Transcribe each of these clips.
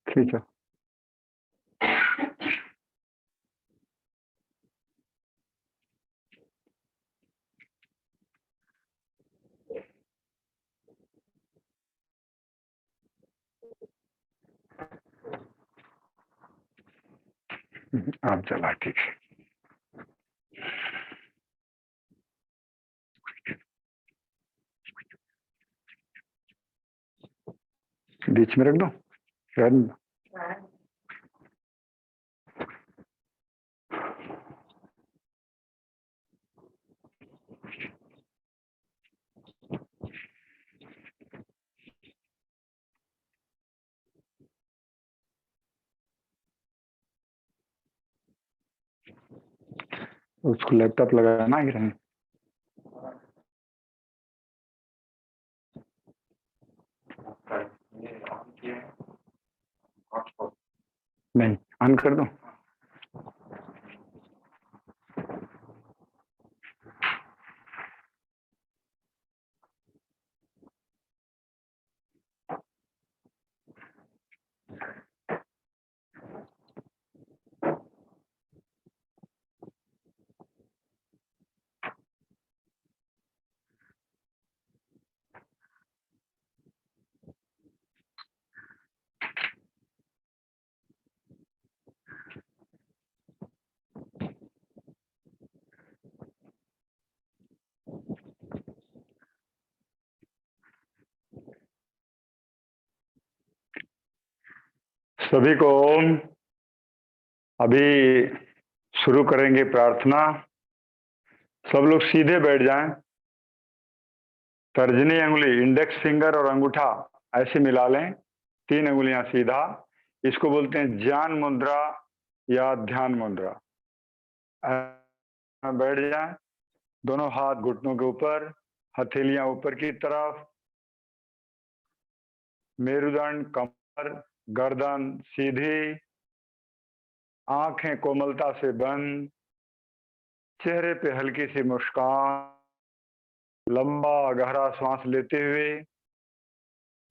खींचो। आप चला, ठीक है। बीच में रख दो, रहने दो। उसको लैपटॉप लगाना ही रहे। नहीं, ऑन कर दो। सभी को अभी शुरू करेंगे प्रार्थना। सब लोग सीधे बैठ जाएं। तर्जनी अंगुली, इंडेक्स फिंगर और अंगूठा ऐसे मिला लें, 3 अंगुलियां सीधा। इसको बोलते हैं ज्ञान मुद्रा या ध्यान मुद्रा। बैठ जाएं, दोनों हाथ घुटनों के ऊपर, हथेलियां ऊपर की तरफ, मेरुदंड, कमर, गर्दन सीधी, आंखें कोमलता से बंद, चेहरे पे हल्की सी मुस्कान। लंबा गहरा श्वास लेते हुए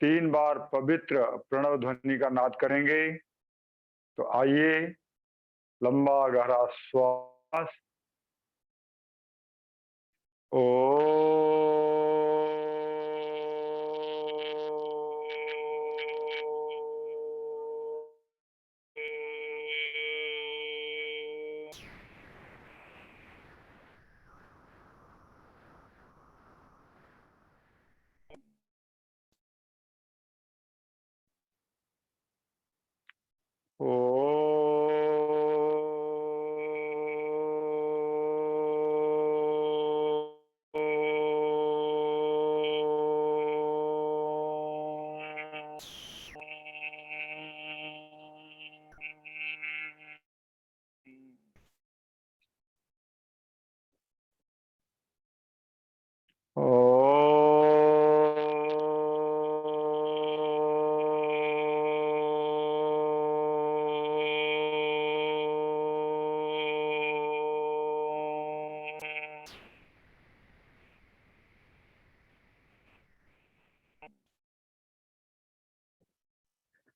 3 बार पवित्र प्रणव ध्वनि का नाद करेंगे। तो आइए, लंबा गहरा श्वास। ओ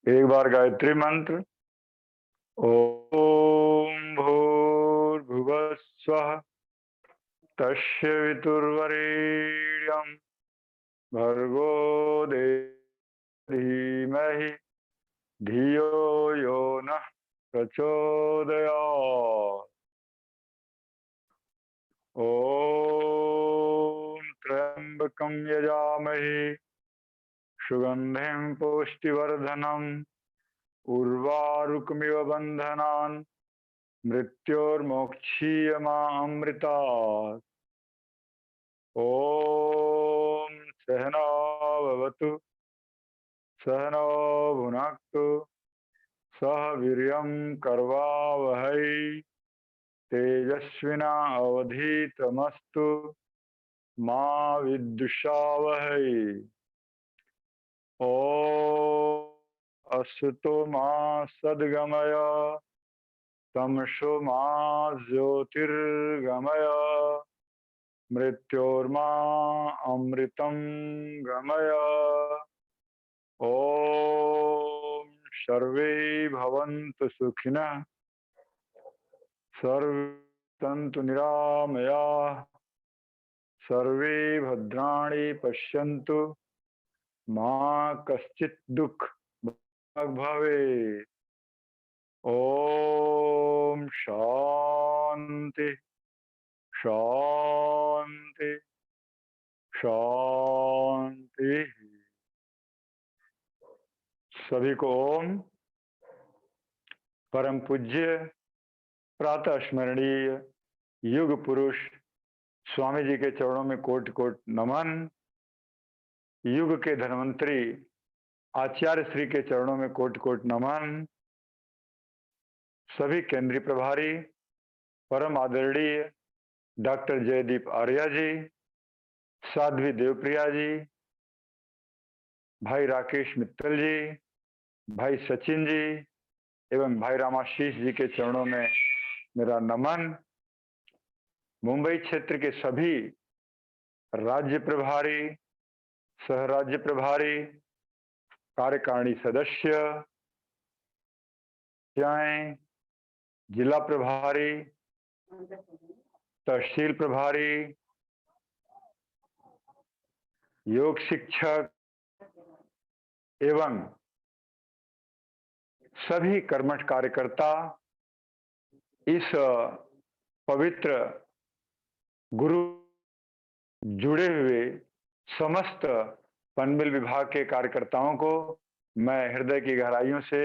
एक बार गायत्री मंत्र। ओम भूर्भुवः स्वः तस्य वितुर्वरेण्यं भर्गो देवो धीमहि धियो यो नः प्रचोदयात्। ओम त्र्यंबकं यजामहे सुगंधिं पुष्टिवर्धनम् उर्वारुकमिव बन्धनान् मृत्योर्मोक्षीयमामृतात्। ओम सहना भवतु सहनौ भुनक्तु सह वीर्यं करवावहै तेजस्विनावधीतमस्तु मा विद्विषावहै। ओम असतो मा सद्गमय तमसो मा ज्योतिर्गमय मृत्योर्मा अमृतं गमय। ओम सर्वे भवन्तु सुखिनः सर्वे सन्तु निरामयाः सर्वे भद्राणि पश्यन्तु मा कश्चित् दुःख भवेत्। ओम शांति शांति शांति। सभी को ओम। परम पूज्य प्रातः स्मरणीय युग पुरुष स्वामी जी के चरणों में कोटि कोटि नमन। युग के धन्वंतरी आचार्य श्री के चरणों में कोटि कोटि नमन। सभी केंद्रीय प्रभारी परम आदरणीय डॉक्टर जयदीप आर्या जी, साध्वी देवप्रिया जी, भाई राकेश मित्तल जी, भाई सचिन जी एवं भाई रामाशीष जी के चरणों में मेरा नमन। मुंबई क्षेत्र के सभी राज्य प्रभारी, सह राज्य प्रभारी, कार्यकारिणी सदस्य, जिला प्रभारी, तहसील प्रभारी, योग शिक्षक एवं सभी कर्मठ कार्यकर्ता इस पवित्र गुरु जुड़े हुए समस्त पनबिल विभाग के कार्यकर्ताओं को मैं हृदय की गहराइयों से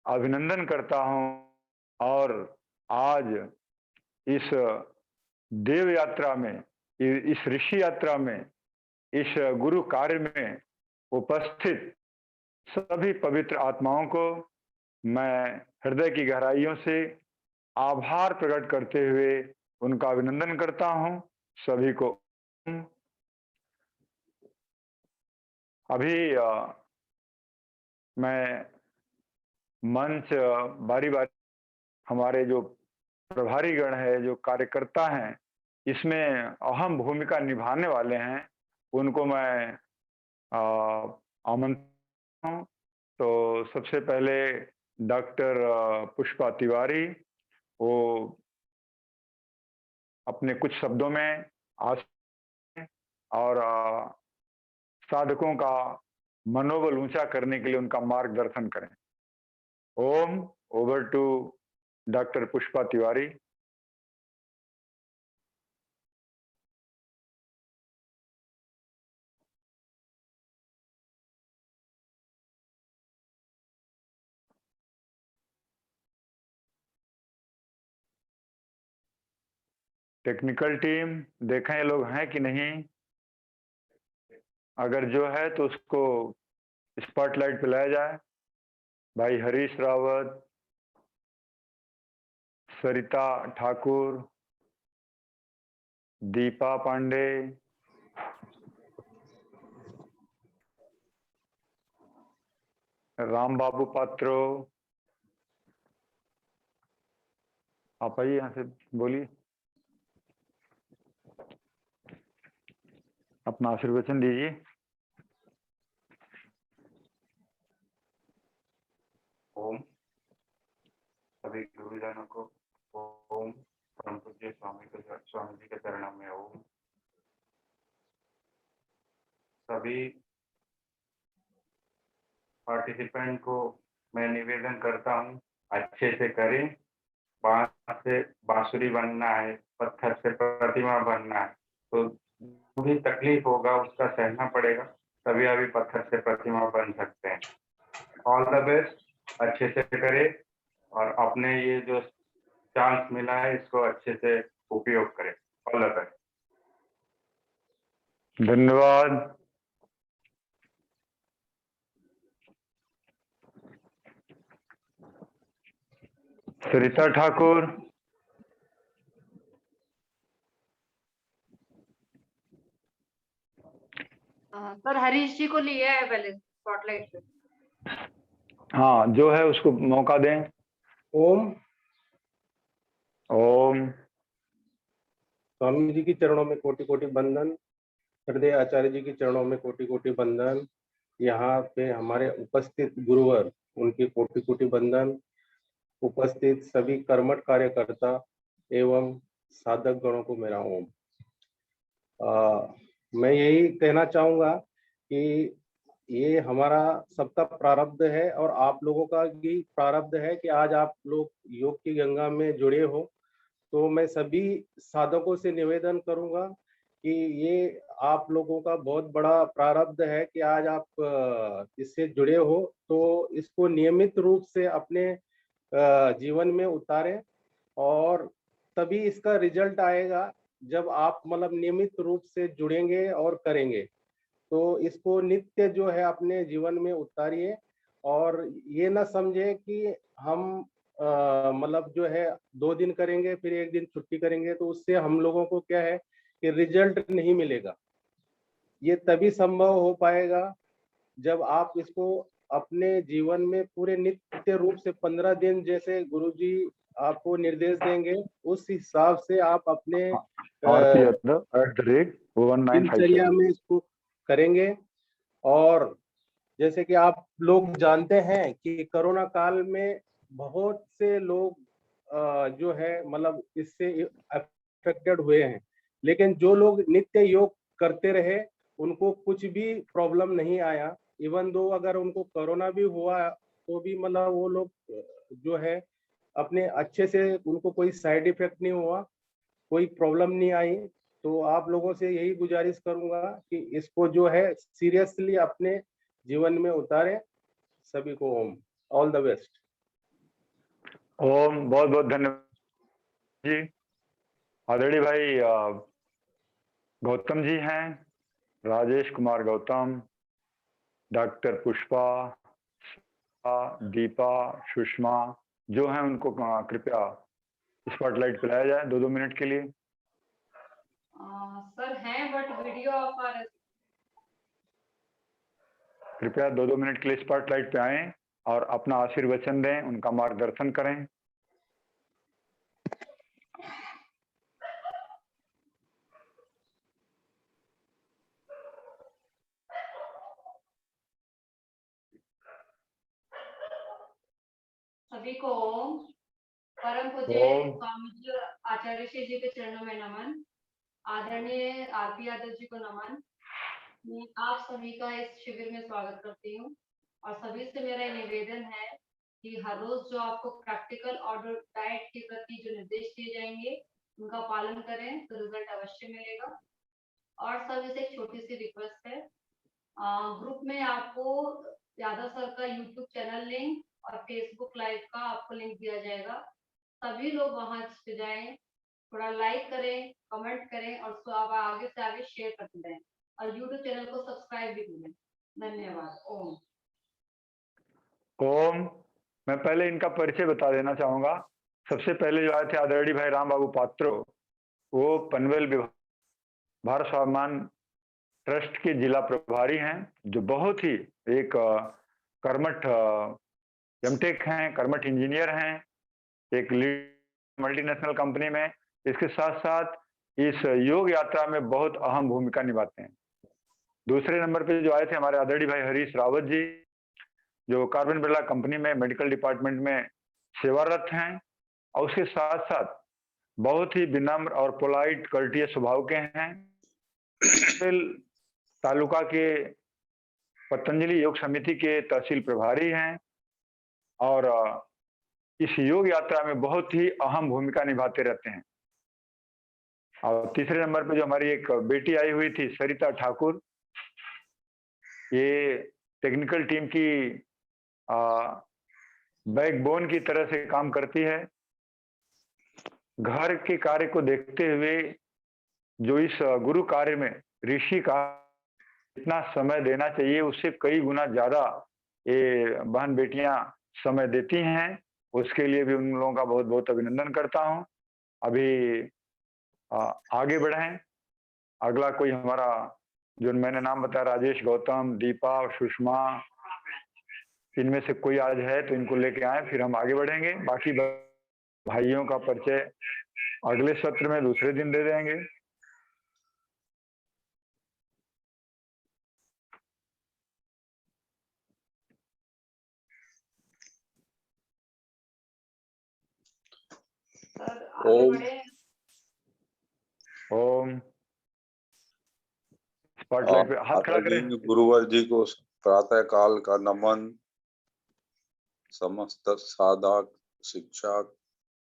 अभिनंदन करता हूं और आज इस देव यात्रा में, इस ऋषि यात्रा में, इस गुरु कार्य में उपस्थित सभी पवित्र आत्माओं को मैं हृदय की गहराइयों से आभार प्रकट करते हुए उनका अभिनंदन करता हूं। सभी को अभी मैं मंच बारी बारी हमारे जो प्रभारी गण है, जो कार्यकर्ता हैं, इसमें अहम भूमिका निभाने वाले हैं, उनको मैं आमंत्रण हूं। तो सबसे पहले डॉक्टर पुष्पा तिवारी, वो अपने कुछ शब्दों में आज और साधकों का मनोबल ऊंचा करने के लिए उनका मार्गदर्शन करें। Om. Over to doctor Pushpa Tiwari. Technical team देखें ये लोग हैं कि नहीं, अगर जो है तो उसको स्पॉटलाइट पे लाया जाए। भाई हरीश रावत, सरिता ठाकुर, दीपा पांडे, राम बाबू पात्रो, आप आइए यहाँ से, बोलिए, अपना आशीर्वचन दीजिए। ओम। सभी गुरुजनों को ओम। परम पूज्य स्वामी जी के चरणों में ओम। सभी पार्टिसिपेंट को मैं निवेदन करता हूँ, अच्छे से करें। बांस से बांसुरी बनना है, पत्थर से प्रतिमा बनना है, तो जो भी तकलीफ होगा उसका सहना पड़ेगा, तभी अभी पत्थर से प्रतिमा बन सकते हैं। ऑल द बेस्ट, अच्छे से करें और अपने ये जो चांस मिला है इसको अच्छे से उपयोग करें। All the best. धन्यवाद। सरिता ठाकुर। सर हरीश जी को लिया है पहले स्पॉटलाइट पे। हाँ, जो है उसको मौका दें। ओम। ओम। स्वामी जी के चरणों में कोटि कोटि बंदन। हृदय आचार्य जी के चरणों में कोटि कोटि बंदन। यहाँ पे हमारे उपस्थित गुरुवर, उनकी कोटि कोटि वंदन। उपस्थित सभी कर्मठ कार्यकर्ता एवं साधक गणों को मेरा ओम। मैं यही कहना चाहूँगा कि ये हमारा सबका प्रारब्ध है और आप लोगों का भी प्रारब्ध है कि आज आप लोग योग की गंगा में जुड़े हो। तो मैं सभी साधकों से निवेदन करूंगा कि ये आप लोगों का बहुत बड़ा प्रारब्ध है कि आज आप इससे जुड़े हो, तो इसको नियमित रूप से अपने जीवन में उतारें और तभी इसका रिजल्ट आएगा जब आप मतलब नियमित रूप से जुड़ेंगे और करेंगे। तो इसको नित्य जो है अपने जीवन में उतारिए और ये ना समझे कि हम मतलब जो है 2 दिन करेंगे फिर 1 दिन छुट्टी करेंगे, तो उससे हम लोगों को क्या है कि रिजल्ट नहीं मिलेगा। ये तभी संभव हो पाएगा जब आप इसको अपने जीवन में पूरे नित्य रूप से 15 दिन जैसे गुरुजी आपको निर्देश देंगे, उस हिसाब से आप अपने आरती @1957 दिनचर्या में इसको करेंगे। और जैसे कि आप लोग जानते हैं कि कोरोना काल में बहुत से लोग जो है मतलब इससे अफेक्टेड हुए हैं, लेकिन जो लोग नित्य योग करते रहे उनको कुछ भी प्रॉब्लम नहीं आया। इवन दो अगर उनको कोरोना भी हुआ तो भी मतलब वो लोग जो है अपने अच्छे से, उनको कोई साइड इफेक्ट नहीं हुआ, कोई प्रॉब्लम नहीं आई। तो आप लोगों से यही गुजारिश करूंगा कि इसको जो है सीरियसली अपने जीवन में उतारें। सभी को ओम, ऑल द बेस्ट। ओम। बहुत बहुत धन्यवाद जी। आदरणीय भाई गौतम जी हैं, राजेश कुमार गौतम, डॉक्टर पुष्पा, दीपा, सुषमा जो हैं उनको कृपया स्पॉटलाइट पे लाया जाए 2-2 मिनट के लिए। सर हैं बट वीडियो ऑफ आ रहा है। कृपया 2-2 मिनट के लिए स्पॉटलाइट पे आएं और अपना आशीर्वचन दें, उनका मार्गदर्शन करें। सभी को परम पूज्य ओम। स्वामी जी आचार्य श्री जी के चरणों में नमन। आदरणीय आरती यादव जी को नमन। मैं आप सभी का इस शिविर में स्वागत करती हूँ और सभी से मेरा निवेदन है कि हर रोज जो आपको प्रैक्टिकल और डाइट के प्रति जो निर्देश दिए जाएंगे उनका पालन करें तो रिजल्ट अवश्य मिलेगा। और सभी से एक छोटी सी रिक्वेस्ट है, ग्रुप में आपको यादव सर का यूट्यूब चैनल लिंक और फेसबुक लाइव का आपको लिंक दिया जाएगा। सभी लोग वहां पे जाएं, थोड़ा लाइक करें, कमेंट करें और उसको आप आगे से आगे शेयर करते रहें और यूट्यूब चैनल को सब्सक्राइब भी करें। धन्यवाद। ओम। ओम। मैं पहले इनका परिचय बता देना चाहूंगा। सबसे पहले जो आए थे आदरणीय भाई राम बाबू पात्रो, वो पनवेल भारत स्वाभिमान ट्रस्ट के जिला प्रभारी हैं, जो बहुत ही एक कर्मठ एमटेक हैं, कर्मठ इंजीनियर हैं, एक मल्टीनेशनल कंपनी में। इसके साथ साथ इस योग यात्रा में बहुत अहम भूमिका निभाते हैं। दूसरे नंबर पे जो आए थे हमारे आदरणीय भाई हरीश रावत जी, जो कार्बन बिरला कंपनी में मेडिकल डिपार्टमेंट में सेवारत हैं और उसके साथ साथ बहुत ही विनम्र और पोलाइट कर्टियस स्वभाव के हैं। तालुका के पतंजलि योग समिति के तहसील प्रभारी हैं और इस योग यात्रा में बहुत ही अहम भूमिका निभाते रहते हैं। और तीसरे नंबर पे जो हमारी एक बेटी आई हुई थी सरिता ठाकुर, ये टेक्निकल टीम की बैकबोन की तरह से काम करती है। घर के कार्य को देखते हुए जो इस गुरु कार्य में ऋषि का इतना समय देना चाहिए उससे कई गुना ज्यादा ये बहन बेटियां समय देती हैं। उसके लिए भी उन लोगों का बहुत बहुत अभिनंदन करता हूं। अभी आगे बढ़ें। अगला कोई हमारा जो मैंने नाम बताया, राजेश, गौतम, दीपा, सुषमा, इनमें से कोई आज है तो इनको लेके आए, फिर हम आगे बढ़ेंगे। बाकी भाइयों का परिचय अगले सत्र में दूसरे दिन दे देंगे। आगे ओम। बढ़े। ओम। स्पॉटलाइट पे हाथ खड़ा करें। आदरणीय गुरुवर जी को प्रातः काल का नमन। समस्त साधक, शिक्षक,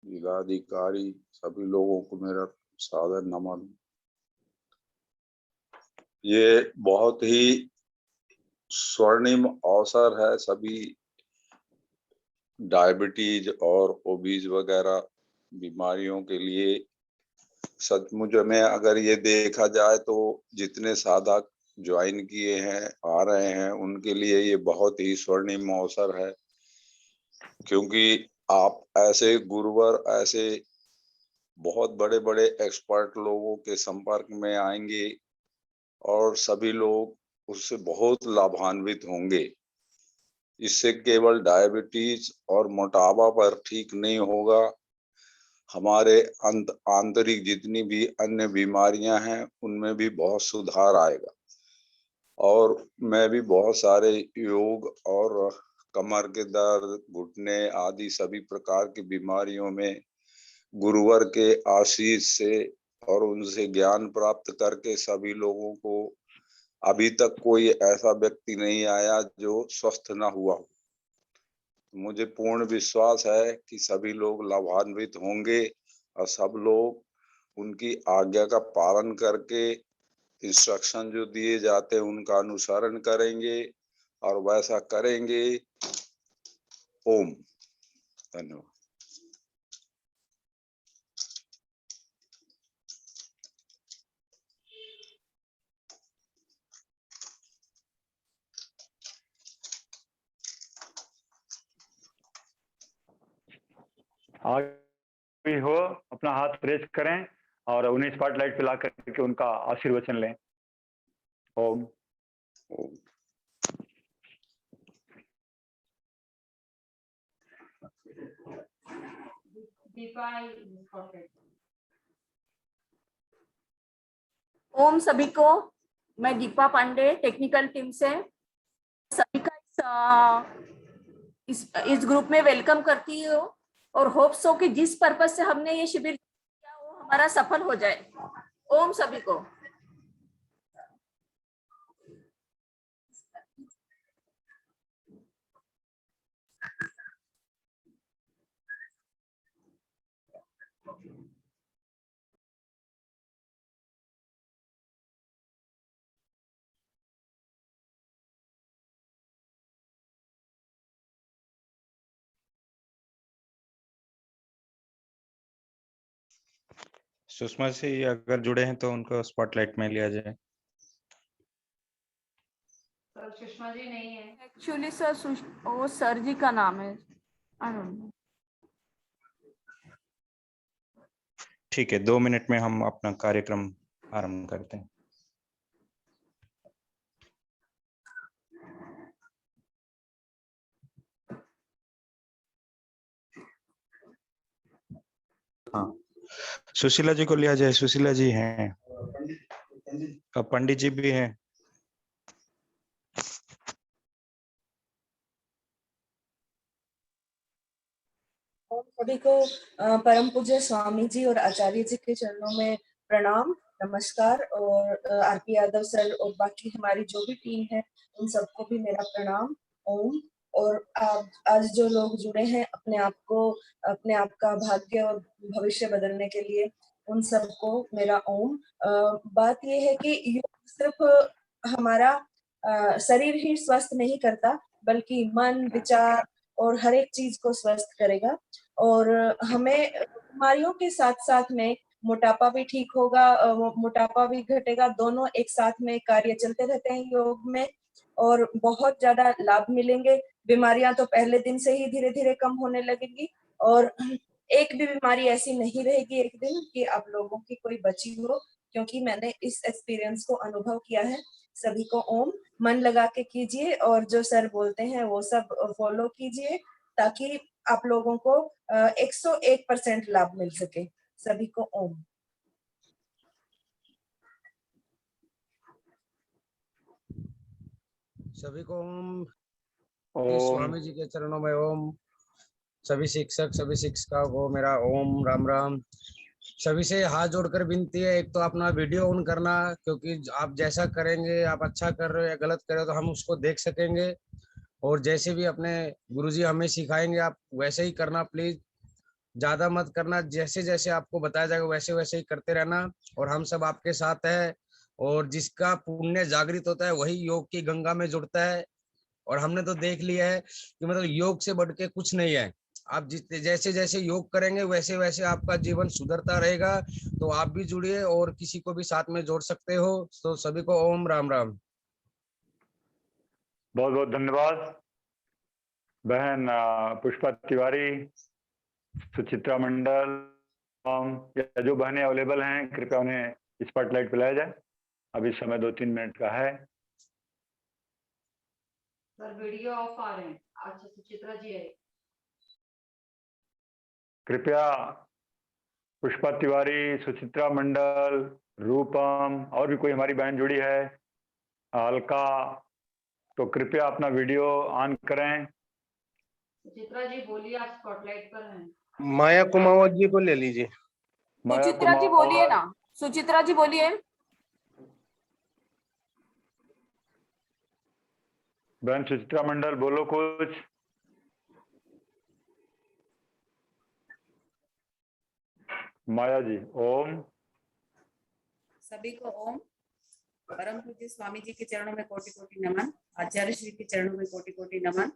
जिलाधिकारी सभी लोगों को मेरा सादर नमन। ये बहुत ही स्वर्णिम अवसर है सभी डायबिटीज और ओबीज वगैरह बीमारियों के लिए। सचमुच में अगर ये देखा जाए तो जितने साधक ज्वाइन किए हैं, आ रहे हैं, उनके लिए ये बहुत ही स्वर्णिम अवसर है, क्योंकि आप ऐसे गुरुवर, ऐसे बहुत बड़े बड़े एक्सपर्ट लोगों के संपर्क में आएंगे और सभी लोग उससे बहुत लाभान्वित होंगे। इससे केवल डायबिटीज और मोटापा पर ठीक नहीं होगा, हमारे आंतरिक जितनी भी अन्य बीमारियां हैं उनमें भी बहुत सुधार आएगा। और मैं भी बहुत सारे योग और कमर के दर्द, घुटने आदि सभी प्रकार की बीमारियों में गुरुवर के आशीष से और उनसे ज्ञान प्राप्त करके सभी लोगों को, अभी तक कोई ऐसा व्यक्ति नहीं आया जो स्वस्थ ना हुआ हो। मुझे पूर्ण विश्वास है कि सभी लोग लाभान्वित होंगे और सब लोग उनकी आज्ञा का पालन करके इंस्ट्रक्शन जो दिए जाते हैं उनका अनुसरण करेंगे और वैसा करेंगे। ओम। धन्यवाद। आगे हो अपना हाथ रेज करें और उन्हें स्पॉटलाइट पे ला करके उनका आशीर्वचन लें। ओम। ओम। दीपा। ओम सभी को, मैं दीपा पांडे टेक्निकल टीम से सभी का इस ग्रुप में वेलकम करती हूँ और होप्स हो कि जिस पर्पज से हमने ये शिविर किया वो हमारा सफल हो जाए। ओम सभी को। सुषमा से अगर जुड़े हैं तो उनको स्पॉटलाइट में लिया जाए। सर सुषमा जी नहीं है एक्चुअली सर वो सर जी का नाम है। ठीक है, 2 मिनट में हम अपना कार्यक्रम आरंभ करते हैं। हाँ, सुशीला जी को लिया जाए। सुशीला जी हैं, पंडित जी भी हैं। सभी को परम पूज्य स्वामी जी और आचार्य जी के चरणों में प्रणाम, नमस्कार। और आरपी यादव सर और बाकी हमारी जो भी टीम है उन सबको भी मेरा प्रणाम। ओम। और आज जो लोग जुड़े हैं अपने आप का भाग्य और भविष्य बदलने के लिए, उन सबको मेरा ओम। बात ये है कि योग सिर्फ हमारा शरीर ही स्वस्थ नहीं करता, बल्कि मन, विचार और हर एक चीज को स्वस्थ करेगा। और हमें बीमारियों के साथ साथ में मोटापा भी ठीक होगा, मोटापा भी घटेगा, दोनों एक साथ में कार्य चलते रहते हैं योग में और बहुत ज्यादा लाभ मिलेंगे। बीमारियां तो पहले दिन से ही धीरे धीरे कम होने लगेंगी और एक भी बीमारी ऐसी नहीं रहेगी एक दिन कि आप लोगों की कोई बची हो, क्योंकि मैंने इस एक्सपीरियंस को अनुभव किया है। सभी को ओम। मन लगा के कीजिए और जो सर बोलते हैं वो सब फॉलो कीजिए ताकि आप लोगों को 101% लाभ मिल सके। सभी को ओम। सभी को ओम। ओम। स्वामी जी के चरणों में ओम। सभी शिक्षक सभी शिक्षिका को मेरा ओम राम राम। सभी से हाथ जोड़कर विनती है, एक तो अपना वीडियो ऑन करना, क्योंकि आप जैसा करेंगे, आप अच्छा कर रहे हो या गलत कर रहे हो तो हम उसको देख सकेंगे। और जैसे भी अपने गुरुजी हमें सिखाएंगे आप वैसे ही करना प्लीज, ज्यादा मत करना, जैसे जैसे आपको बताया जाएगा वैसे वैसे ही करते रहना। और हम सब आपके साथ है, और जिसका पुण्य जागृत होता है वही योग की गंगा में जुड़ता है। और हमने तो देख लिया है कि मतलब योग से बढ़ के कुछ नहीं है। आप जितने जैसे जैसे योग करेंगे वैसे वैसे आपका जीवन सुधरता रहेगा। तो आप भी जुड़िए और किसी को भी साथ में जोड़ सकते हो। तो सभी को ओम राम राम। बहुत बहुत धन्यवाद बहन पुष्पा तिवारी, सुचित्रा मंडल, या जो बहनें अवेलेबल हैं कृपया उन्हें स्पॉटलाइट पे लाया जाए। अभी समय 2-3 मिनट का है। सर वीडियो ऑफ आ रहे हैं। अच्छा सुचित्रा जी है। कृपया पुष्पा तिवारी, सुचित्रा मंडल, रूपम और भी कोई हमारी बहन जुड़ी है, अलका, तो कृपया अपना वीडियो ऑन करें। सुचित्रा जी बोलिए, आप स्पॉटलाइट पर हैं। माया कुमावत जी को ले लीजिए। माया सुचित्रा जी बोलिए कुमार, ना, सुचित्रा जी बोलिए। बहन सुचित्रा मंडल बोलो कुछ। माया जी ओम। सभी को ओम। परम पूज्य स्वामी जी के चरणों में कोटि कोटि नमन। आचार्य श्री के चरणों में कोटि कोटि नमन।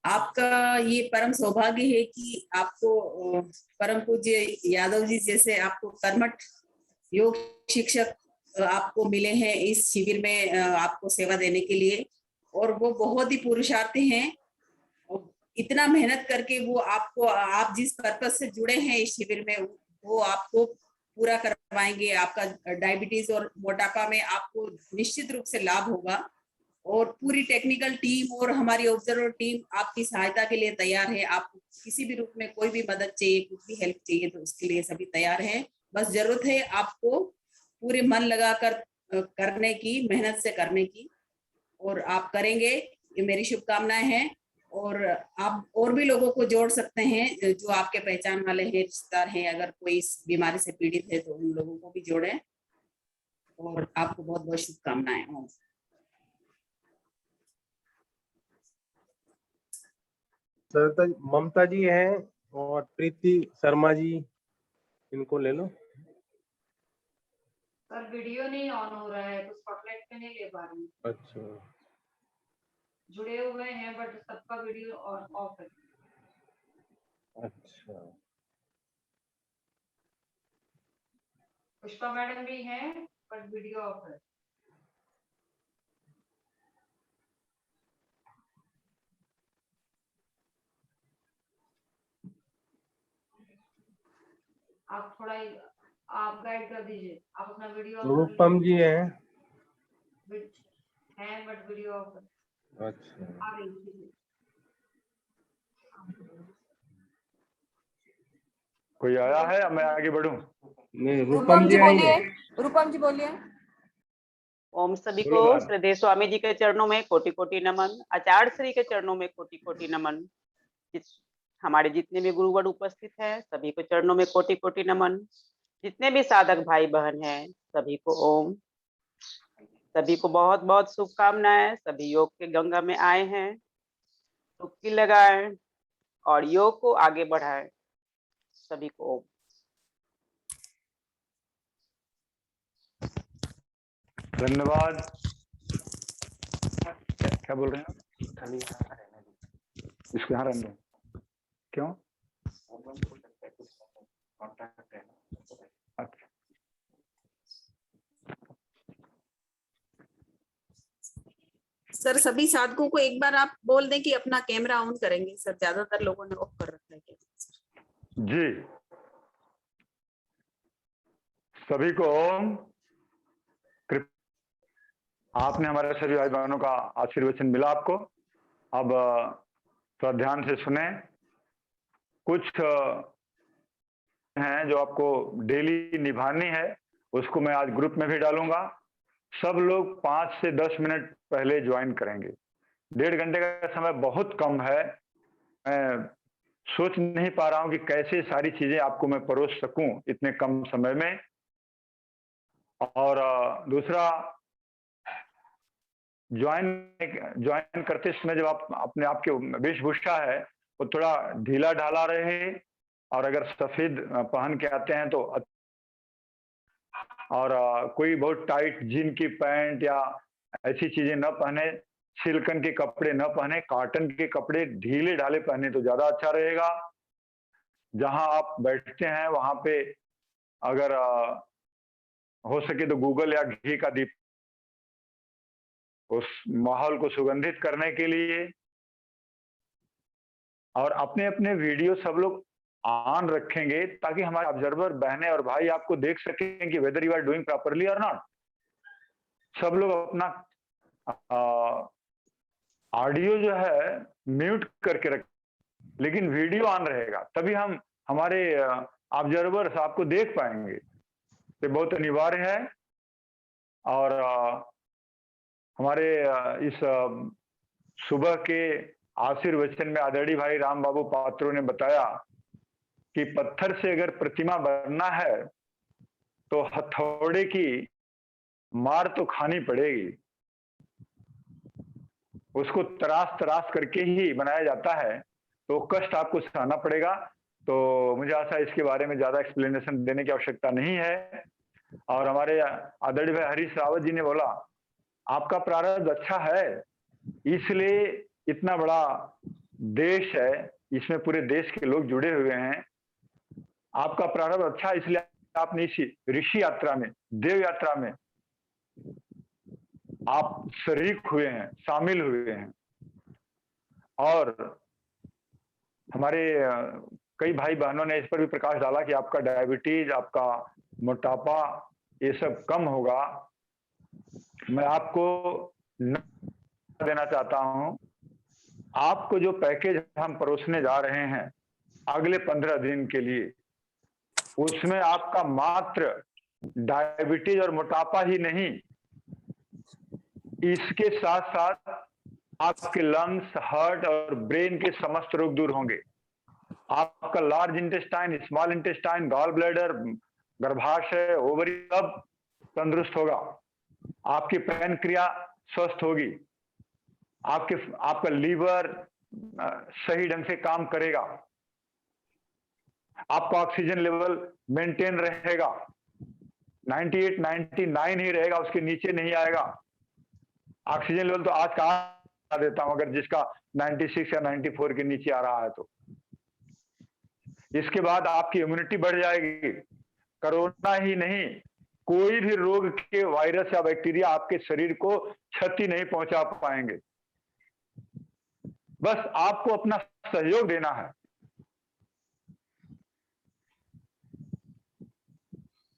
आपका ये परम सौभाग्य है कि आपको परम पूज्य यादव जी जैसे आपको कर्मठ योग शिक्षक आपको मिले हैं इस शिविर में आपको सेवा देने के लिए। और वो बहुत ही पुरुषार्थी हैं। इतना मेहनत करके वो आपको, आप जिस पर्पस से जुड़े हैं इस शिविर में, वो आपको पूरा करवाएंगे। आपका डायबिटीज और मोटापा में आपको निश्चित रूप से लाभ होगा। और पूरी टेक्निकल टीम और हमारी ऑब्जर्वर टीम आपकी सहायता के लिए तैयार है। आपको किसी भी रूप में कोई भी मदद चाहिए, कुछ भी हेल्प चाहिए तो उसके लिए सभी तैयार है। बस जरूरत है आपको पूरे मन लगाकर करने की, मेहनत से करने की, और आप करेंगे, ये मेरी शुभकामनाएं हैं। और आप और भी लोगों को जोड़ सकते हैं जो आपके पहचान वाले हैं, रिश्तेदार हैं। अगर कोई इस बीमारी से पीड़ित है तो उन लोगों को भी जोड़ें। और आपको बहुत बहुत शुभकामनाएं। ममता जी हैं और प्रीति शर्मा जी, इनको ले लो। सर वीडियो नहीं ऑन हो रहा है तो स्पॉटलाइट पे नहीं ले पा रही हूँ। अच्छा, जुड़े हुए हैं बट सबका वीडियो ऑफ है। अच्छा, पुष्पा मैडम भी हैं बट वीडियो ऑफ है। आप थोड़ा आप गाइड कर दीजिए। आप अपना वीडियो रूपम जी हैं। हैं बट वीडियो ऑफ है। अच्छा, आ गई। कोई आया है या मैं आगे बढ़ूं? नहीं, रूपम जी बोलिए, रूपम जी बोलिए। ओम सभी बोलो को बात। श्रद्धेय स्वामी जी के चरणों में कोटि कोटि नमन। आचार्य श्री के चरणों में कोटि कोटि नमन। हमारे जितने भी गुरुवर उपस्थित हैं सभी को चरणों में कोटि कोटि नमन। जितने भी साधक भाई बहन हैं सभी को ओम। सभी को बहुत बहुत शुभकामनाएं। सभी योग के गंगा में आए हैं, डुबकी लगाएं और योग को आगे बढ़ाएं। सभी को ओम। धन्यवाद। क्या बोल रहे हैं आप? इसको यहाँ रहने दो। क्यों? अच्छा, सर सभी साधकों को एक बार आप बोल दें कि अपना कैमरा ऑन करेंगे। सर ज्यादातर लोगों ने ऑफ कर रखा है। जी सभी को ओम। आपने हमारे सभी भाई बहनों का आशीर्वचन मिला आपको। अब थोड़ा ध्यान से सुने। कुछ हैं जो आपको डेली निभानी है, उसको मैं आज ग्रुप में भी डालूंगा। सब लोग 5 से 10 मिनट पहले ज्वाइन करेंगे। 1.5 घंटे का समय बहुत कम है। मैं सोच नहीं पा रहा हूं कि कैसे सारी चीजें आपको मैं परोस सकूं इतने कम समय में। और दूसरा, ज्वाइन करते समय जब आप अपने आप के वेशभूषा है वो थोड़ा ढीला ढाला रहे, और अगर सफेद पहन के आते हैं तो और कोई बहुत टाइट जीन की पैंट या ऐसी चीजें न पहने, सिल्कन के कपड़े न पहने, कॉटन के कपड़े ढीले ढाले पहने तो ज्यादा अच्छा रहेगा। जहां आप बैठते हैं वहां पे अगर हो सके तो गूगल या घी का दीप उस माहौल को सुगंधित करने के लिए, और अपने अपने वीडियो सब लोग ऑन रखेंगे ताकि हमारे ऑब्जर्वर बहनें और भाई आपको देख सकें कि whether you are doing properly और नॉट। सब लोग अपना ऑडियो जो है म्यूट करके रख, लेकिन वीडियो ऑन रहेगा, तभी हम हमारे ऑब्जर्वर्स आपको देख पाएंगे। ये बहुत अनिवार्य है। और हमारे इस सुबह के आशीर्वचन में आदरणीय भाई राम बाबू पात्रो ने बताया कि पत्थर से अगर प्रतिमा बनना है तो हथौड़े की मार तो खानी पड़ेगी, उसको तराश तराश करके ही बनाया जाता है, तो कष्ट आपको सहना पड़ेगा। तो मुझे आशा है इसके बारे में ज्यादा एक्सप्लेनेशन देने की आवश्यकता नहीं है। और हमारे आदरणीय भाई हरीश रावत जी ने बोला आपका प्रारब्ध अच्छा है, इसलिए इतना बड़ा देश है, इसमें पूरे देश के लोग जुड़े हुए हैं। आपका प्रारब्ध अच्छा, इसलिए आपने इस ऋषि यात्रा में, देव यात्रा में आप शरीक हुए हैं, शामिल हुए हैं। और हमारे कई भाई बहनों ने इस पर भी प्रकाश डाला कि आपका डायबिटीज, आपका मोटापा, ये सब कम होगा। मैं आपको देना चाहता हूं, आपको जो पैकेज हम परोसने जा रहे हैं अगले 15 दिन के लिए, उसमें आपका मात्र डायबिटीज और मोटापा ही नहीं, इसके साथ साथ आपके लंग्स, हार्ट और ब्रेन के समस्त रोग दूर होंगे। आपका large intestine, small intestine, gall bladder, गर्भाशय, ओवरी सब तंदुरुस्त होगा। आपकी पैनक्रिया स्वस्थ होगी। आपका लीवर सही ढंग से काम करेगा। आपका ऑक्सीजन लेवल मेंटेन रहेगा, 98, 99 ही रहेगा, उसके नीचे नहीं आएगा। ऑक्सीजन लेवल तो आज का देता हूं, अगर जिसका 96 या 94 के नीचे आ रहा है तो। इसके बाद आपकी इम्यूनिटी बढ़ जाएगी। कोरोना ही नहीं, कोई भी रोग के वायरस या बैक्टीरिया आपके शरीर को क्षति नहीं पहुंचा पाएंगे। बस आपको अपना सहयोग देना है।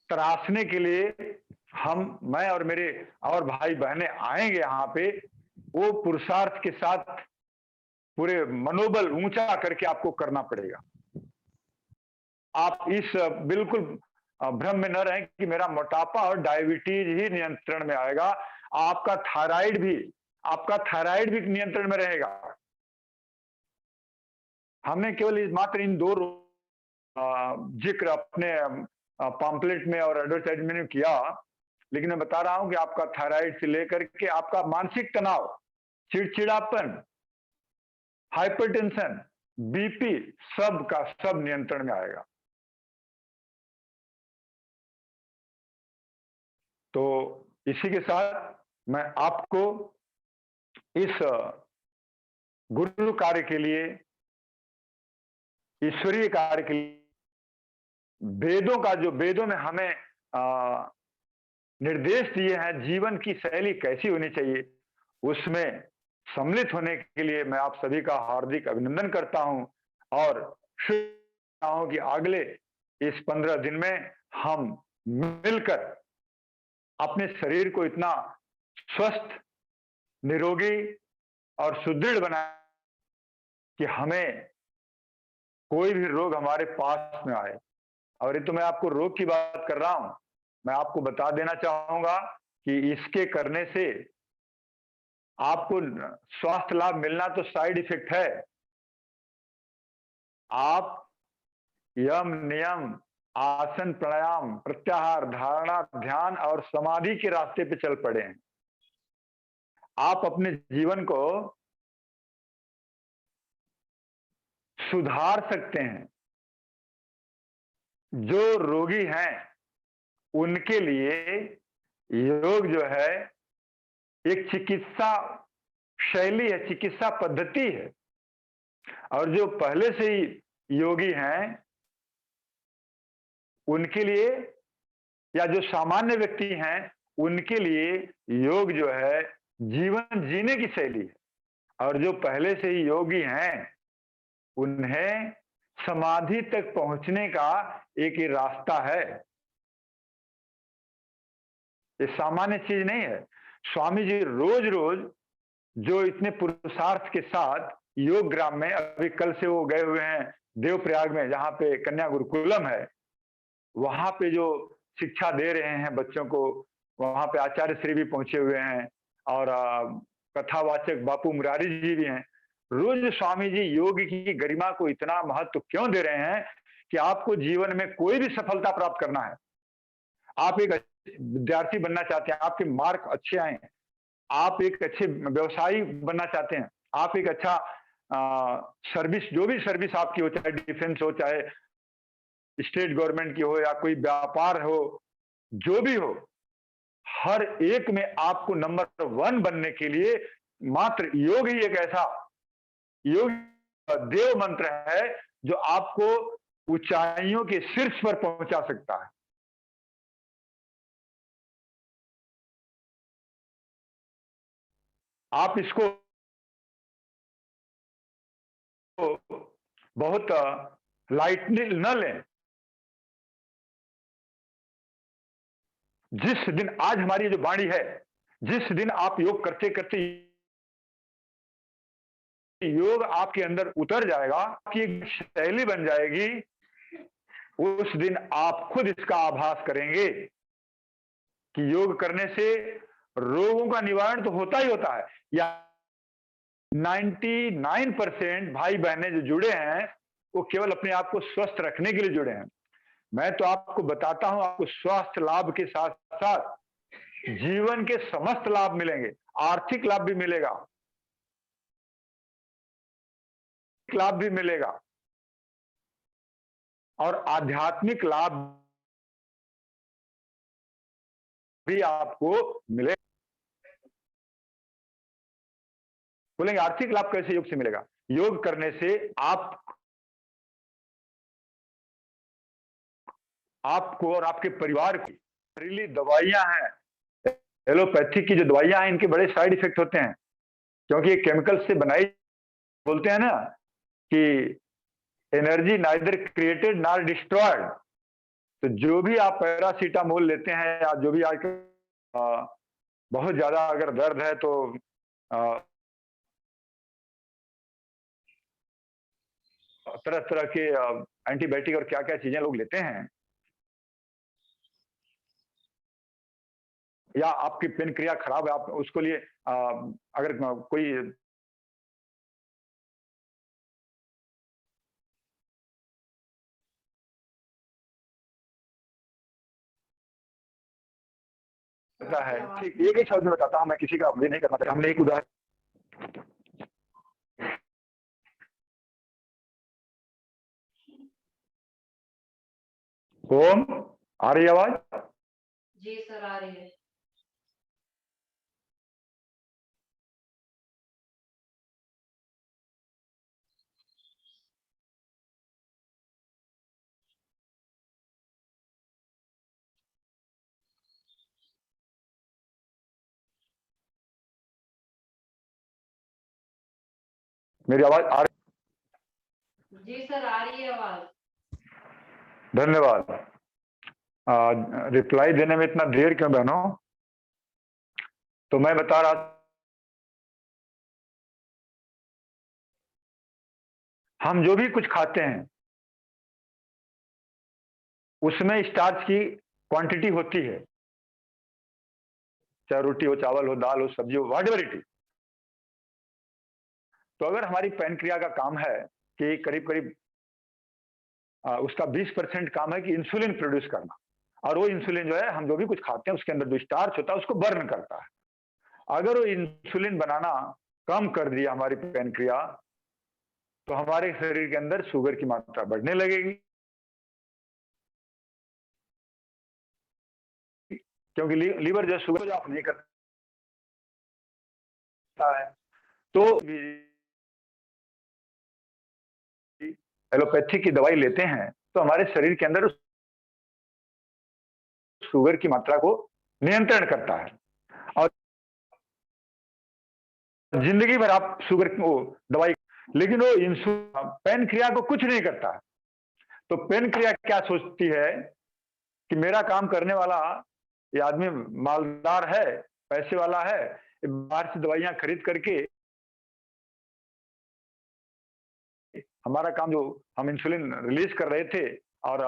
तराशने के लिए मैं और मेरे और भाई बहनें आएंगे यहाँ पे, वो पुरुषार्थ के साथ पूरे मनोबल ऊंचा करके आपको करना पड़ेगा। आप इस बिल्कुल भ्रम में न रहें कि मेरा मोटापा और डायबिटीज ही नियंत्रण में आएगा। आपका थायराइड भी नियंत्रण में रहेगा। हमने केवल मात्र इन 2 जिक्र अपने पॉम्पलेट में और एडवर्टाइजमेंट में किया, लेकिन मैं बता रहा हूं कि आपका थायराइड से लेकर के आपका मानसिक तनाव, चिड़चिड़ापन, हाइपरटेंशन, बीपी, सब का सब नियंत्रण में आएगा। तो इसी के साथ मैं आपको इस गुरु कार्य के लिए, ईश्वरीय कार्य के लिए, वेदों में हमें निर्देश दिए हैं, जीवन की शैली कैसी होनी चाहिए, उसमें सम्मिलित होने के लिए मैं आप सभी का हार्दिक अभिनंदन करता हूं और शुभ हूं कि अगले इस 15 दिन में हम मिलकर अपने शरीर को इतना स्वस्थ, निरोगी और सुदृढ़ बनाए कि हमें कोई भी रोग हमारे पास में आए। और ये तो मैं आपको रोग की बात कर रहा हूं, मैं आपको बता देना चाहूंगा कि इसके करने से आपको स्वास्थ्य लाभ मिलना तो साइड इफेक्ट है। आप यम नियम, आसन, प्राणायाम, प्रत्याहार, धारणा, ध्यान और समाधि के रास्ते पे चल पड़े हैं। आप अपने जीवन को सुधार सकते हैं। जो रोगी हैं उनके लिए योग जो है एक चिकित्सा शैली है, चिकित्सा पद्धति है। और जो पहले से ही योगी हैं उनके लिए, या जो सामान्य व्यक्ति हैं उनके लिए योग जो है जीवन जीने की शैली है। और जो पहले से ही योगी हैं उन्हें समाधि तक पहुंचने का एक ही रास्ता है। ये सामान्य चीज नहीं है। स्वामी जी रोज रोज जो इतने पुरुषार्थ के साथ योग ग्राम में, अभी कल से वो गए हुए हैं देवप्रयाग में, जहां पे कन्या गुरुकुलम है, वहां पे जो शिक्षा दे रहे हैं बच्चों को, वहां पे आचार्य श्री भी पहुंचे हुए हैं और कथावाचक बापू मुरारी जी भी हैं। रोज स्वामी जी योग की गरिमा को इतना महत्व क्यों दे रहे हैं कि आपको जीवन में कोई भी सफलता प्राप्त करना है, आप एक विद्यार्थी बनना चाहते हैं, आपके मार्क अच्छे आए, आप एक अच्छे व्यवसायी बनना चाहते हैं, आप एक अच्छा सर्विस, जो भी सर्विस आपकी हो, चाहे डिफेंस हो, चाहे स्टेट गवर्नमेंट की हो, या कोई व्यापार हो, जो भी हो, हर एक में आपको नंबर 1 बनने के लिए मात्र योग ही एक ऐसा योग देव मंत्र है जो आपको ऊंचाइयों के शीर्ष पर पहुंचा सकता है। आप इसको बहुत लाइटली न लें। जिस दिन, आज हमारी जो वाणी है, जिस दिन आप योग करते करते योग आपके अंदर उतर जाएगा, आपकी एक शैली बन जाएगी, उस दिन आप खुद इसका आभास करेंगे कि योग करने से रोगों का निवारण तो होता ही होता है। या 99% भाई बहनें जो जुड़े हैं वो केवल अपने आप को स्वस्थ रखने के लिए जुड़े हैं। मैं तो आपको बताता हूं, आपको स्वास्थ्य लाभ के साथ साथ जीवन के समस्त लाभ मिलेंगे। आर्थिक लाभ भी मिलेगा, लाभ भी मिलेगा और आध्यात्मिक लाभ भी आपको मिलेगा। बोलेंगे आर्थिक लाभ कैसे योग से मिलेगा? योग करने से आपको और आपके परिवार की जहरीली दवाइयां हैं, एलोपैथिक की जो दवाइयां हैं, इनके बड़े साइड इफेक्ट होते हैं, क्योंकि ये केमिकल से बनाई। बोलते हैं ना कि energy neither created nor destroyed. तो जो भी आप पैरासीटामोल लेते हैं, या जो भी आज बहुत ज्यादा अगर दर्द है तो तरह तरह के एंटीबायोटिक और क्या क्या चीजें लोग लेते हैं, या आपकी पेन क्रिया खराब है, आप उसको लिए अगर कोई है, ठीक, एक ही शब्द में बताता हूं, मैं किसी का ये नहीं करना चाहता। हमने एक उदाहरण, ओम, आ रही आवाज? जी सर आ रही है। मेरी आवाज आ रही? जी सर आ रही है आवाज। धन्यवाद। रिप्लाई देने में इतना देर क्यों बहनों? तो मैं बता रहा, हम जो भी कुछ खाते हैं उसमें स्टार्च की क्वांटिटी होती है, चाहे रोटी हो, चावल हो, दाल हो, सब्जी हो, व्हाटएवर इट इज। तो अगर हमारी पैनक्रिया का काम है कि करीब करीब उसका 20% काम है कि इंसुलिन प्रोड्यूस करना, और वो इंसुलिन जो है हम जो भी कुछ खाते हैं उसके अंदर जो स्टार्च होता है उसको बर्न करता है। अगर वो इंसुलिन बनाना कम कर दिया हमारी पैनक्रिया, तो हमारे शरीर के अंदर शुगर की मात्रा बढ़ने लगेगी, क्योंकि लीवर जो शुगर जो आप नहीं करता है। तो एलोपैथी की दवाई लेते हैं तो हमारे शरीर के अंदर शुगर की मात्रा को नियंत्रण करता है, और जिंदगी भर आप शुगर को दवाई, लेकिन वो इंसुलिन पैनक्रिया को कुछ नहीं करता है। तो पैनक्रिया क्या सोचती है कि मेरा काम करने वाला ये आदमी मालदार है, पैसे वाला है, बाहर से दवाइयां खरीद करके हमारा काम जो हम इंसुलिन रिलीज कर रहे थे और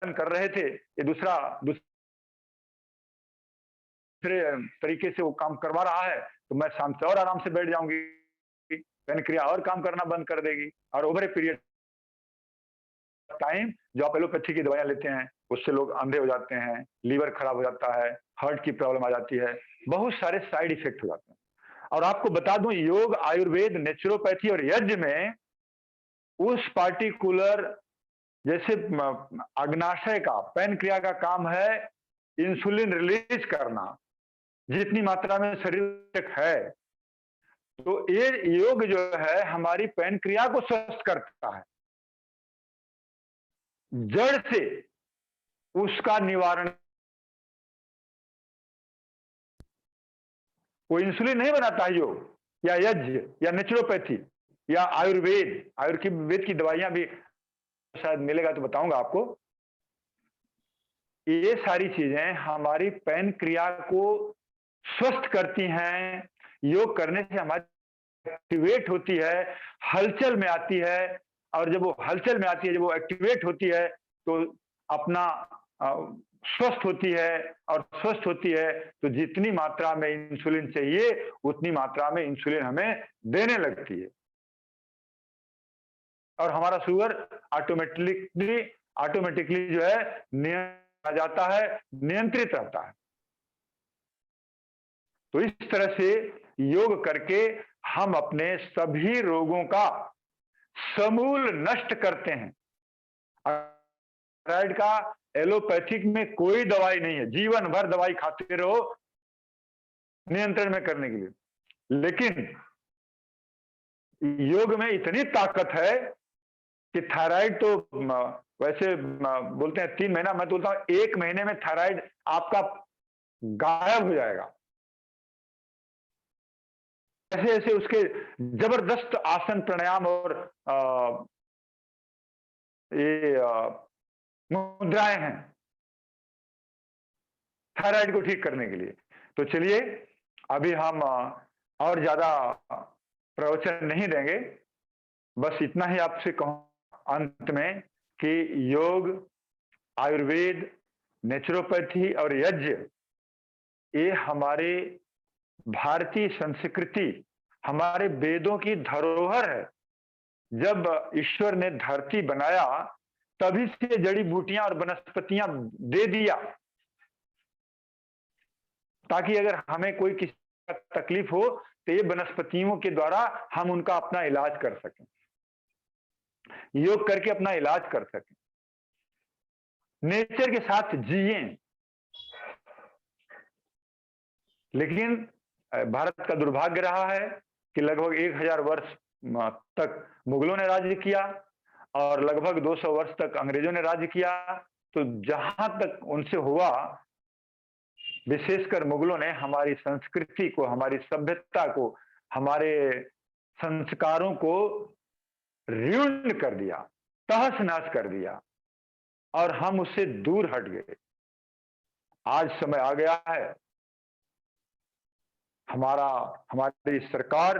कर रहे थे, ये दूसरे तरीके से वो काम करवा रहा है, तो मैं शाम से और आराम से बैठ जाऊंगी, पैनक्रिया और काम करना बंद कर देगी, और ओवर ए पीरियड टाइम जो आप एलोपैथी की दवाइयां लेते हैं उससे लोग अंधे हो जाते हैं, लीवर खराब हो जाता है, हार्ट की प्रॉब्लम आ जाती है, बहुत सारे साइड इफेक्ट हो जाते हैं। और आपको बता दूं, योग, आयुर्वेद, नेचुरोपैथी और यज्ञ में उस पार्टिकुलर, जैसे अग्नाशय का, पैनक्रिया का काम है इंसुलिन रिलीज करना जितनी मात्रा में शरीर तक है, तो ये योग जो है हमारी पैनक्रिया को स्वस्थ करता है, जड़ से उसका निवारण। कोई इंसुलिन नहीं बनाता है योग या यज्ञ या नेचुरोपैथी या आयुर्वेद। आयुर्वेद की दवाइयां भी शायद मिलेगा तो बताऊंगा आपको। ये सारी चीजें हमारी पैनक्रिया को स्वस्थ करती हैं, योग करने से हमारी एक्टिवेट होती है, हलचल में आती है, और जब वो हलचल में आती है, जब वो एक्टिवेट होती है तो अपना स्वस्थ होती है, और स्वस्थ होती है तो जितनी मात्रा में इंसुलिन चाहिए उतनी मात्रा में इंसुलिन हमें देने लगती है, और हमारा शुगर ऑटोमेटिकली जो है आ जाता है, नियंत्रित रहता है। तो इस तरह से योग करके हम अपने सभी रोगों का समूल नष्ट करते हैं। थायराइड का एलोपैथिक में कोई दवाई नहीं है, जीवन भर दवाई खाते रहो नियंत्रण में करने के लिए, लेकिन योग में इतनी ताकत है कि थायराइड तो वैसे बोलते हैं 3 महीना, मैं तो बोलता हूं 1 महीने में थायराइड आपका गायब हो जाएगा। ऐसे ऐसे उसके जबरदस्त आसन, प्राणायाम और ये मुद्राएं हैं थायराइड को ठीक करने के लिए। तो चलिए अभी हम और ज्यादा प्रवचन नहीं देंगे, बस इतना ही आपसे कहूं अंत में कि योग, आयुर्वेद, नेचुरोपैथी और यज्ञ ये हमारे भारतीय संस्कृति, हमारे वेदों की धरोहर है। जब ईश्वर ने धरती बनाया तभी से जड़ी बूटियां और वनस्पतियां दे दिया, ताकि अगर हमें कोई किसी तकलीफ हो तो ये वनस्पतियों के द्वारा हम उनका अपना इलाज कर सकें, योग करके अपना इलाज कर सकें, नेचर के साथ जिए। लेकिन भारत का दुर्भाग्य रहा है कि लगभग 1000 वर्ष तक मुगलों ने राज्य किया और लगभग 200 वर्ष तक अंग्रेजों ने राज्य किया। तो जहां तक उनसे हुआ, विशेषकर मुगलों ने हमारी संस्कृति को, हमारी सभ्यता को, हमारे संस्कारों को ऋण कर दिया, तहस नहस कर दिया, और हम उससे दूर हट गए। आज समय आ गया है, हमारी सरकार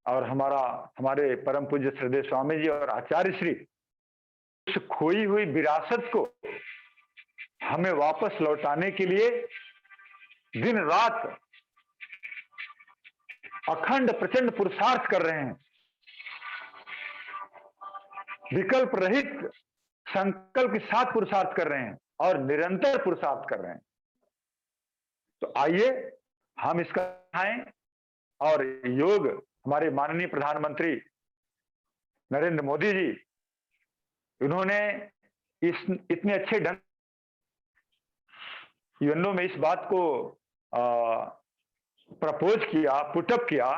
और हमारे परम पूज्य श्रद्धेय स्वामी जी और आचार्य श्री उस खोई हुई विरासत को हमें वापस लौटाने के लिए दिन रात अखंड प्रचंड पुरुषार्थ कर रहे हैं, विकल्प रहित संकल्प के साथ पुरुषार्थ कर रहे हैं और निरंतर पुरुषार्थ कर रहे हैं। तो आइए हम इसका आएं और योग हमारे माननीय प्रधानमंत्री नरेंद्र मोदी जी, उन्होंने इस इतने अच्छे ढंग यूएनओ में इस बात को प्रपोज किया, पुटअप किया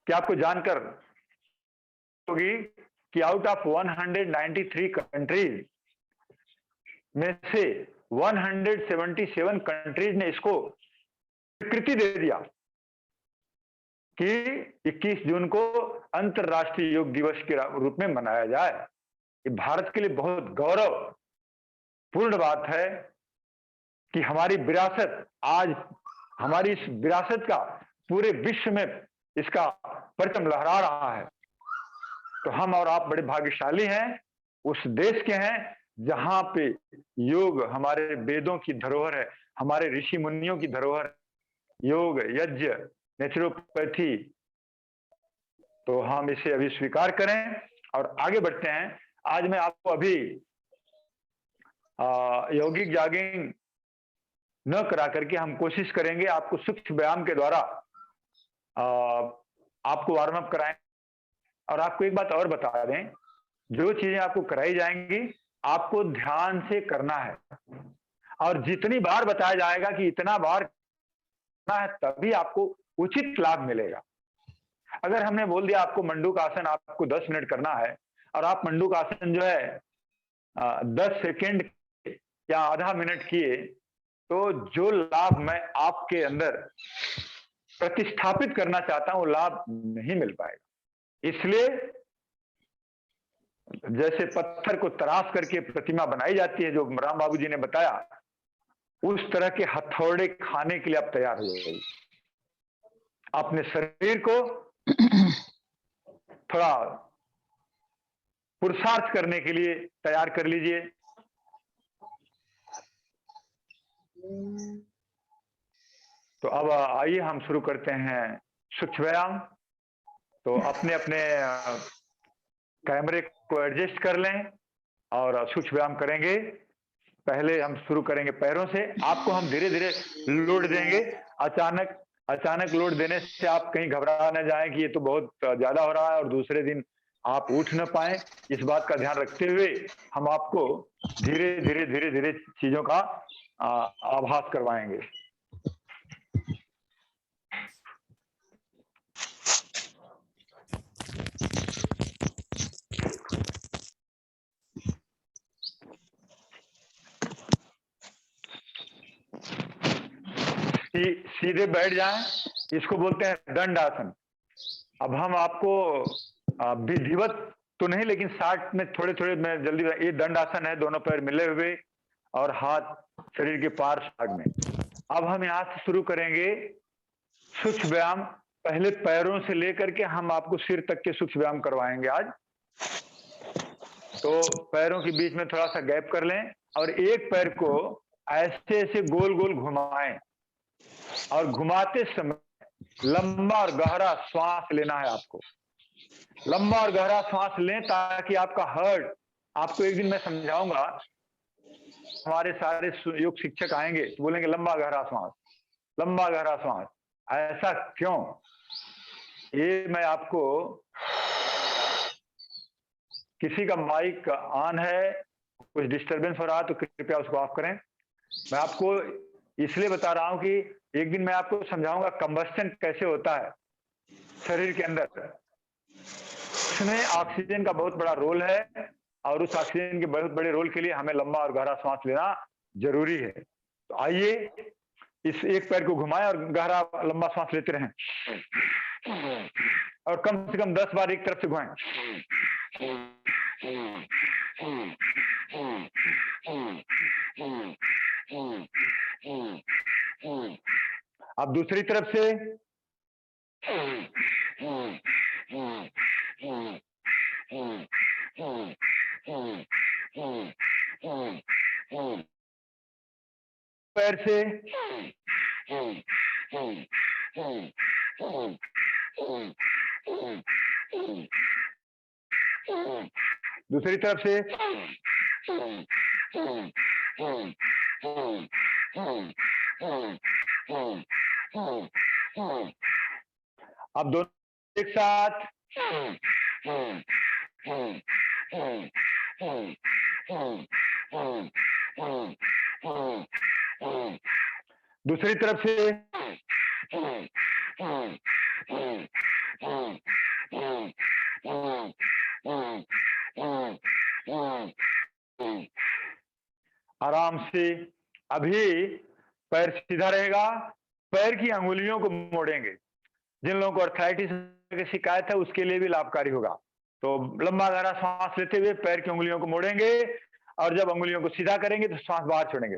कि आपको जानकर होगी कि आउट ऑफ 193 कंट्रीज में से 177 कंट्रीज ने इसको स्वीकृति दे दिया कि 21 जून को अंतर्राष्ट्रीय योग दिवस के रूप में मनाया जाए। ये भारत के लिए बहुत गौरवपूर्ण बात है कि हमारी विरासत, आज हमारी इस विरासत का पूरे विश्व में इसका परचम लहरा रहा है। तो हम और आप बड़े भाग्यशाली हैं, उस देश के हैं जहां पे योग हमारे वेदों की धरोहर है, हमारे ऋषि मुनियों की धरोहर, योग, यज्ञ, नेचुरोपैथी। तो हम इसे अभी स्वीकार करें और आगे बढ़ते हैं। आज मैं आपको अभी यौगिक जॉगिंग न करा करके हम कोशिश करेंगे आपको सूक्ष्म व्यायाम के द्वारा आपको वार्म अप कराएं। और आपको एक बात और बता दें, जो चीजें आपको कराई जाएंगी आपको ध्यान से करना है, और जितनी बार बताया जाएगा कि इतना बार करना है तभी आपको उचित लाभ मिलेगा। अगर हमने बोल दिया आपको मंडूक आसन आपको 10 मिनट करना है और आप मंडूक आसन जो है 10 सेकेंड या आधा मिनट किए, तो जो लाभ मैं आपके अंदर प्रतिस्थापित करना चाहता हूं वो लाभ नहीं मिल पाएगा। इसलिए जैसे पत्थर को तराश करके प्रतिमा बनाई जाती है, जो राम बाबू जी ने बताया, उस तरह के हथौड़े खाने के लिए आप तैयार हो जाइए। अपने शरीर को थोड़ा पुरुषार्थ करने के लिए तैयार कर लीजिए। तो अब आइए हम शुरू करते हैं सूक्ष्म व्यायाम। तो अपने अपने कैमरे को एडजस्ट कर लें और सूक्ष्म व्यायाम करेंगे। पहले हम शुरू करेंगे पैरों से। आपको हम धीरे धीरे लोड देंगे। अचानक लोड देने से आप कहीं घबरा न जाएं कि ये तो बहुत ज्यादा हो रहा है और दूसरे दिन आप उठ न पाए। इस बात का ध्यान रखते हुए हम आपको धीरे धीरे चीजों का आभास करवाएंगे। सीधे बैठ जाएं, इसको बोलते हैं दंड आसन। अब हम आपको विधिवत तो नहीं, लेकिन शार्ट में थोड़े थोड़े मैं जल्दी, ये दंड आसन है, दोनों पैर मिले हुए और हाथ शरीर के पार्श्व भाग में। अब हम यहाँ से शुरू करेंगे सूक्ष्म व्यायाम। पहले पैरों से लेकर के हम आपको सिर तक के सूक्ष्म व्यायाम करवाएंगे आज। तो पैरों के बीच में थोड़ा सा गैप कर लें और एक पैर को ऐसे ऐसे गोल गोल घुमाएं और घुमाते समय लंबा और गहरा श्वास लेना है आपको। लंबा और गहरा श्वास लें ताकि आपका हार्ट, आपको एक दिन मैं समझाऊंगा, हमारे सारे योग शिक्षक आएंगे तो बोलेंगे लंबा गहरा श्वास, लंबा गहरा श्वास। ऐसा क्यों? ये मैं आपको, किसी का माइक ऑन है, कुछ डिस्टरबेंस हो रहा है तो कृपया उसको ऑफ करें। मैं आपको इसलिए बता रहा हूं कि एक दिन मैं आपको समझाऊंगा कंबस्टन कैसे होता है शरीर के अंदर। इसमें ऑक्सीजन का बहुत बड़ा रोल है और उस ऑक्सीजन के बहुत बड़े रोल के लिए हमें लंबा और गहरा सांस लेना जरूरी है। तो आइए इस एक पैर को घुमाएं और गहरा लंबा सांस लेते रहें और कम से कम 10 बार एक तरफ से घुमाएं। अब दूसरी तरफ से पैर से दूसरी तरफ से अब दोनों एक साथ दूसरी तरफ से आराम से। अभी पैर सीधा रहेगा, पैर की अंगुलियों को मोड़ेंगे। जिन लोगों को अर्थराइटिस की शिकायत है उसके लिए भी लाभकारी होगा। तो लंबा गहरा सांस लेते हुए पैर की अंगुलियों को मोड़ेंगे और जब अंगुलियों को सीधा करेंगे तो सांस बाहर छोड़ेंगे।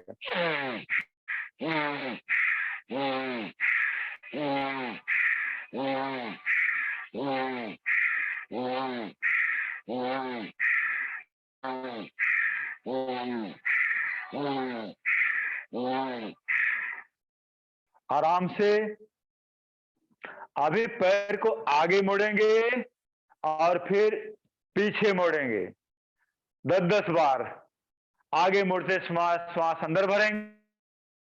आराम से। अभी पैर को आगे मोड़ेंगे और फिर पीछे मोड़ेंगे 10-10 बार। आगे मोड़ते श्वास अंदर भरेंगे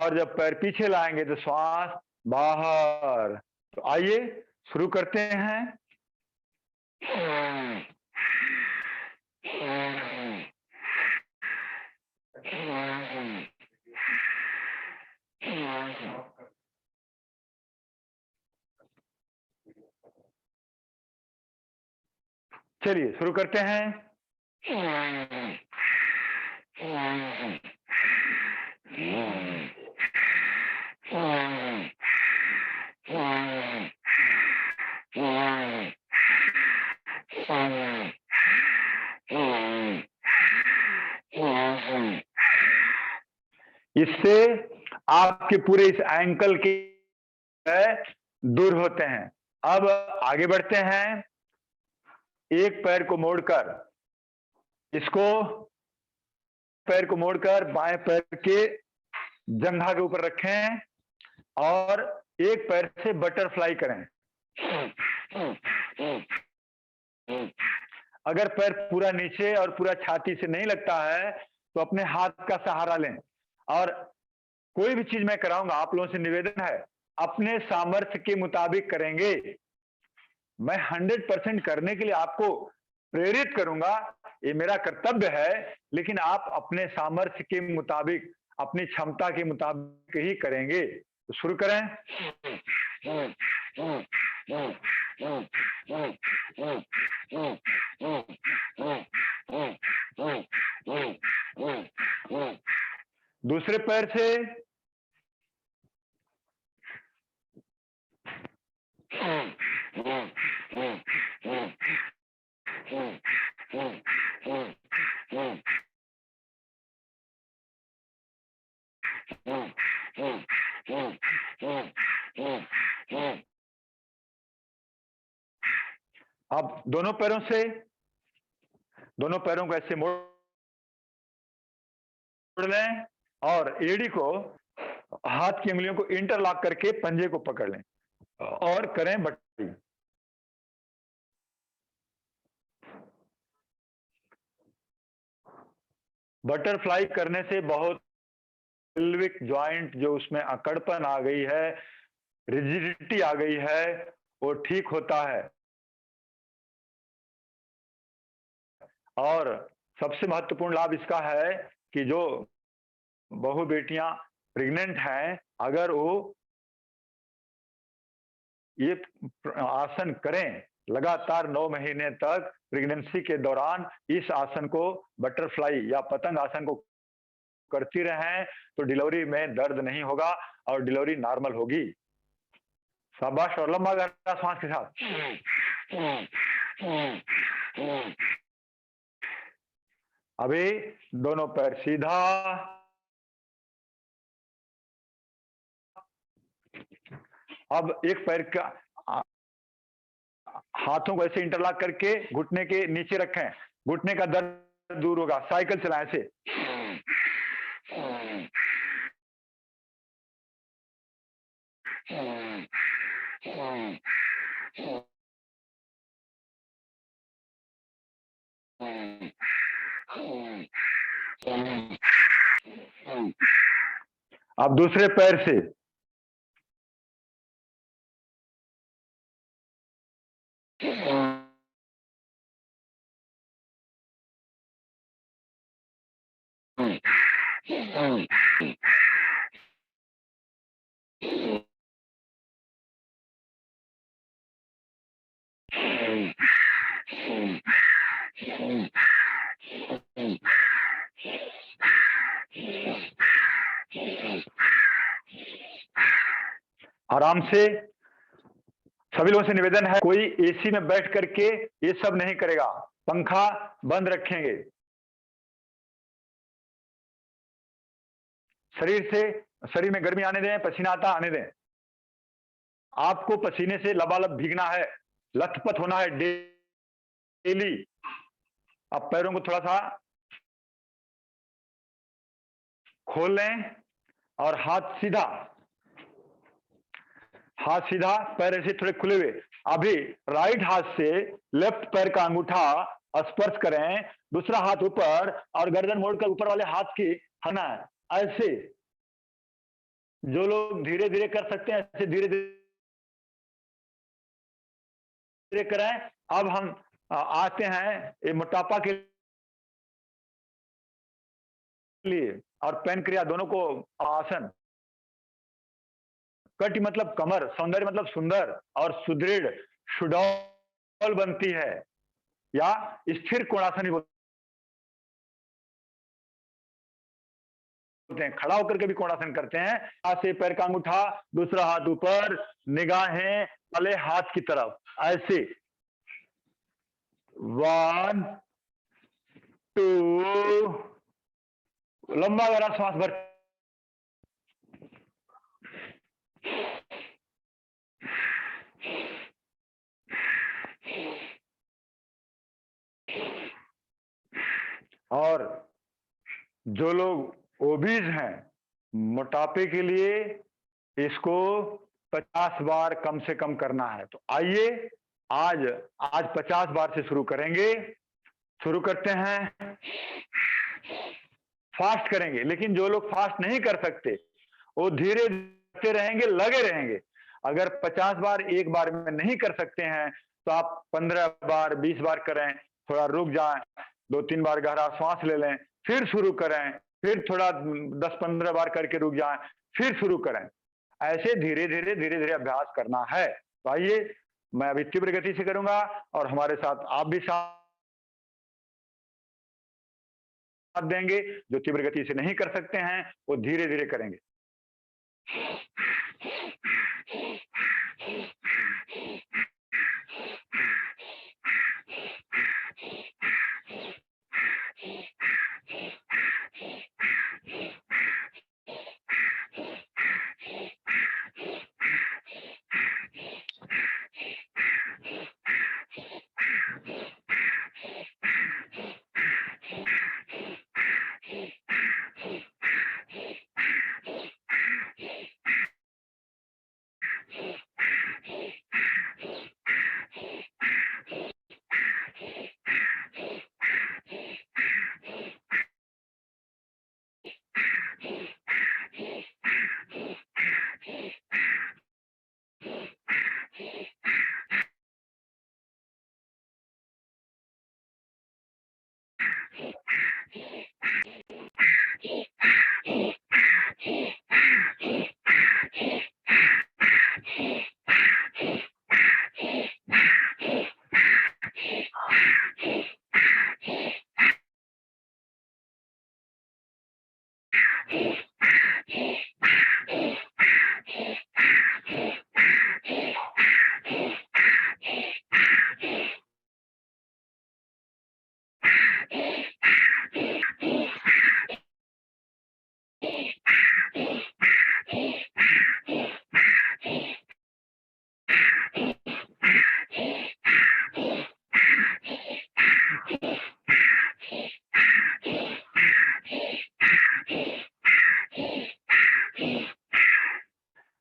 और जब पैर पीछे लाएंगे तो श्वास बाहर। तो आइए शुरू करते हैं। चलिए शुरू करते हैं। इससे आपके पूरे इस एंकल के दूर होते हैं। अब आगे बढ़ते हैं। एक पैर को मोड़कर इसको पैर को मोड़कर बाएं पैर के जंघा के ऊपर रखें और एक पैर से बटरफ्लाई करें। अगर पैर पूरा नीचे और पूरा छाती से नहीं लगता है तो अपने हाथ का सहारा लें। और कोई भी चीज मैं कराऊंगा, आप लोगों से निवेदन है अपने सामर्थ्य के मुताबिक करेंगे। मैं 100% करने के लिए आपको प्रेरित करूंगा, ये मेरा कर्तव्य है, लेकिन आप अपने सामर्थ्य के मुताबिक अपनी क्षमता के मुताबिक ही करेंगे। तो शुरू करें। दूसरे पैर से अब दोनों पैरों को ऐसे मोड़ लें और एड़ी को हाथ की उंगलियों को इंटरलॉक करके पंजे को पकड़ लें और करें बटरफ्लाई। बटरफ्लाई करने से बहुत पेल्विक जॉइंट जो उसमें अकड़पन आ गई है, रिजिडिटी आ गई है, वो ठीक होता है। और सबसे महत्वपूर्ण लाभ इसका है कि जो बहु बेटियां प्रेग्नेंट हैं, अगर वो ये आसन करें लगातार 9 महीने तक प्रेगनेंसी के दौरान, इस आसन को बटरफ्लाई या पतंग आसन को करती रहें तो डिलीवरी में दर्द नहीं होगा और डिलीवरी नॉर्मल होगी। शाबाश। और लंबा गहरा सांस के साथ। अभी दोनों पैर सीधा। अब एक पैर का हाथों को ऐसे इंटरलॉक करके घुटने के नीचे रखें, घुटने का दर्द दूर होगा। साइकिल चलाएं ऐसे। अब दूसरे पैर से आराम से। सभी लोगों से निवेदन है, कोई एसी में बैठ करके ये सब नहीं करेगा, पंखा बंद रखेंगे। शरीर में गर्मी आने दें, पसीना आता आने दें। आपको पसीने से लबालब भीगना है, लथपथ होना है डेली। अब पैरों को थोड़ा सा खोल लें और हाथ सीधा, पैर ऐसे थोड़े खुले हुए। अभी राइट हाथ से लेफ्ट पैर का अंगूठा स्पर्श करें, दूसरा हाथ ऊपर और गर्दन मोड़कर ऊपर वाले हाथ की हना है। ऐसे जो लोग धीरे धीरे कर सकते हैं ऐसे धीरे धीरे करें। अब हम आते हैं ये मोटापा के लिए और पैनक्रिया दोनों को आसन। कटि मतलब कमर, सौंदर्य मतलब सुंदर और सुदृढ़, सुडौल बनती है, या स्थिर कोणासन बोलते हैं। खड़ा होकर के भी कोणासन करते हैं। हाथ से पैर का अंगूठा, दूसरा हाथ ऊपर, निगाहें वाले हाथ की तरफ, ऐसे 1 2 लंबा गहरा श्वास भर और जो लोग ओबीज हैं, मोटापे के लिए इसको 50 बार कम से कम करना है। तो आइए आज 50 बार से शुरू करेंगे। शुरू करते हैं। फास्ट करेंगे, लेकिन जो लोग फास्ट नहीं कर सकते वो धीरे धीरे रहेंगे, लगे रहेंगे। अगर 50 बार एक बार में नहीं कर सकते हैं तो आप 15 बार 20 बार करें, थोड़ा रुक जाएं, 2-3 बार गहरा श्वास ले लें, फिर शुरू करें, फिर थोड़ा 10-15 बार करके रुक जाएं, फिर शुरू करें। ऐसे धीरे धीरे अभ्यास करना है। तो आइए, मैं अभी तीव्र गति से करूंगा और हमारे साथ आप भी साथ देंगे। जो तीव्र गति से नहीं कर सकते हैं वो धीरे धीरे करेंगे।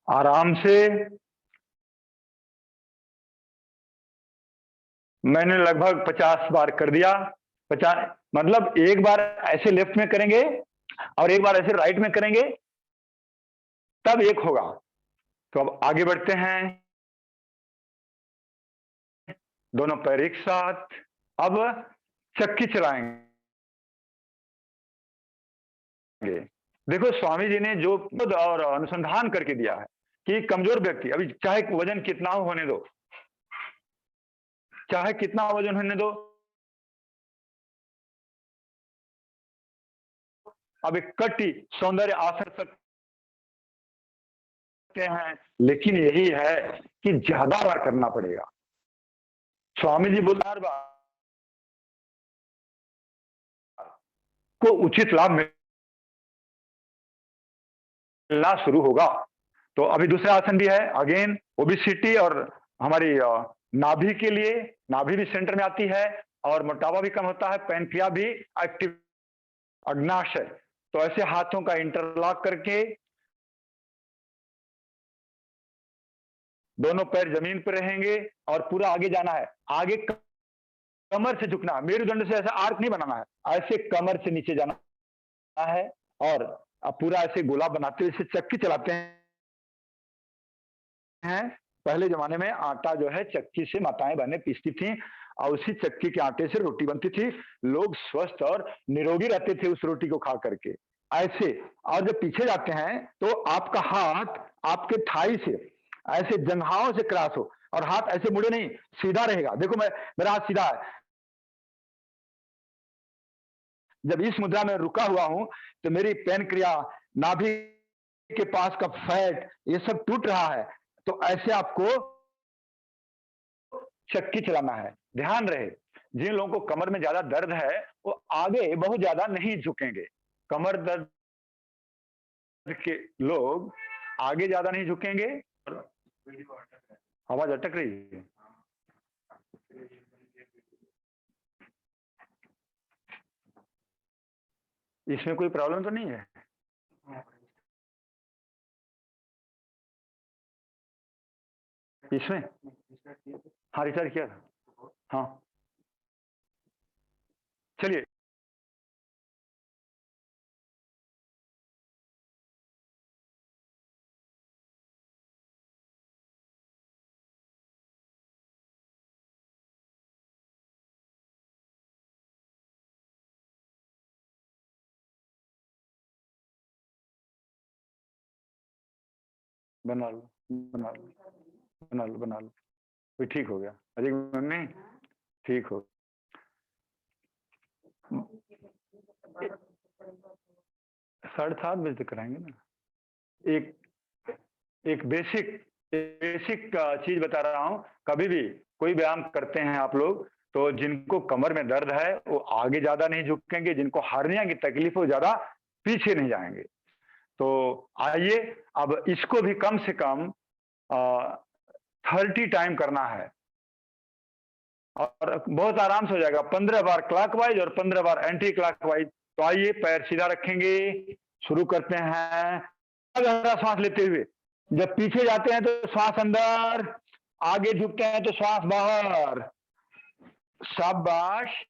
आराम से मैंने लगभग 50 बार कर दिया। 50 मतलब एक बार ऐसे लेफ्ट में करेंगे और एक बार ऐसे राइट में करेंगे, तब एक होगा। तो अब आगे बढ़ते हैं, दोनों पैर एक साथ। अब चक्की चलाएंगे। देखो स्वामी जी ने जो खुद और अनुसंधान करके दिया है कि कमजोर व्यक्ति, अभी चाहे वजन कितना हो होने दो, चाहे कितना वजन होने दो, अब एक कटी सौंदर्य आसन सकते हैं, लेकिन यही है कि ज्यादा बार करना पड़ेगा। स्वामी जी बोल बार को उचित लाभ मिलना शुरू होगा। तो अभी दूसरा आसन भी है, अगेन ओबिसिटी और हमारी नाभि के लिए, नाभि भी सेंटर में आती है और मोटापा भी कम होता है, पैनक्रिया भी एक्टिव, अग्नाशय। तो ऐसे हाथों का इंटरलॉक करके दोनों पैर जमीन पर रहेंगे और पूरा आगे जाना है। आगे कमर से झुकना है, मेरुदंड से ऐसा आर्क नहीं बनाना है, ऐसे कमर से नीचे जाना है और अब पूरा ऐसे गोला बनाते हुए चक्की चलाते हैं। पहले जमाने में आटा जो है चक्की से माताएं बहनें पीसती थी और उसी चक्की के आटे से रोटी बनती थी। लोग स्वस्थ और निरोगी रहते थे उस रोटी को खा करके। ऐसे, और जब पीछे जाते हैं तो आपका हाथ आपके थाई से ऐसे जंघाओं से क्रॉस हो और हाथ ऐसे मुड़े नहीं, सीधा रहेगा। देखो मेरा हाथ सीधा है। जब इस मुद्रा में रुका हुआ हूं तो मेरी पैनक्रिया, नाभि के पास का फैट, ये सब टूट रहा है। तो ऐसे आपको चक्की चलाना है। ध्यान रहे, जिन लोगों को कमर में ज्यादा दर्द है वो आगे बहुत ज्यादा नहीं झुकेंगे। कमर दर्द के लोग आगे ज्यादा नहीं झुकेंगे। आवाज अटक रही है। इसमें कोई प्रॉब्लम तो नहीं है? इसमें हाँ रिचार्ज किया था। हाँ चलिए, बना लो बना लो बना लो बना लो, कोई ठीक हो गया। अजय मम्मी ठीक हो। 7:30 बजे तक कराएंगे ना। एक बेसिक चीज बता रहा हूं। कभी भी कोई व्यायाम करते हैं आप लोग तो जिनको कमर में दर्द है वो आगे ज्यादा नहीं झुकेंगे, जिनको हार्निया की तकलीफ हो ज्यादा पीछे नहीं जाएंगे। तो आइए अब इसको भी कम से कम 30 टाइम करना है और बहुत आराम से हो जाएगा। 15 बार क्लॉकवाइज और 15 बार एंटी क्लॉकवाइज। तो आइए पैर सीधा रखेंगे, शुरू करते हैं। गहरा सांस लेते हुए जब पीछे जाते हैं तो श्वास अंदर, आगे झुकते हैं तो श्वास बाहर। शाबाश।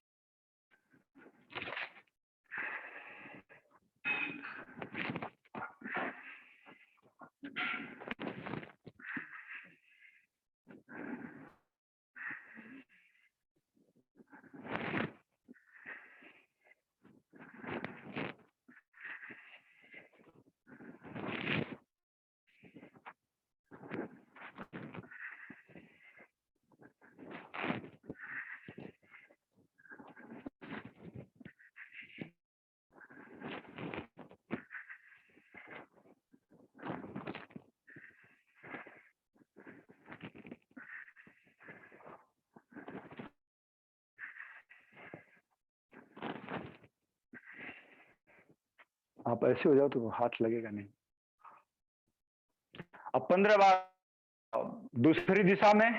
आप ऐसे हो जाओ तो हाथ लगेगा नहीं। अब 15 बार दूसरी दिशा में।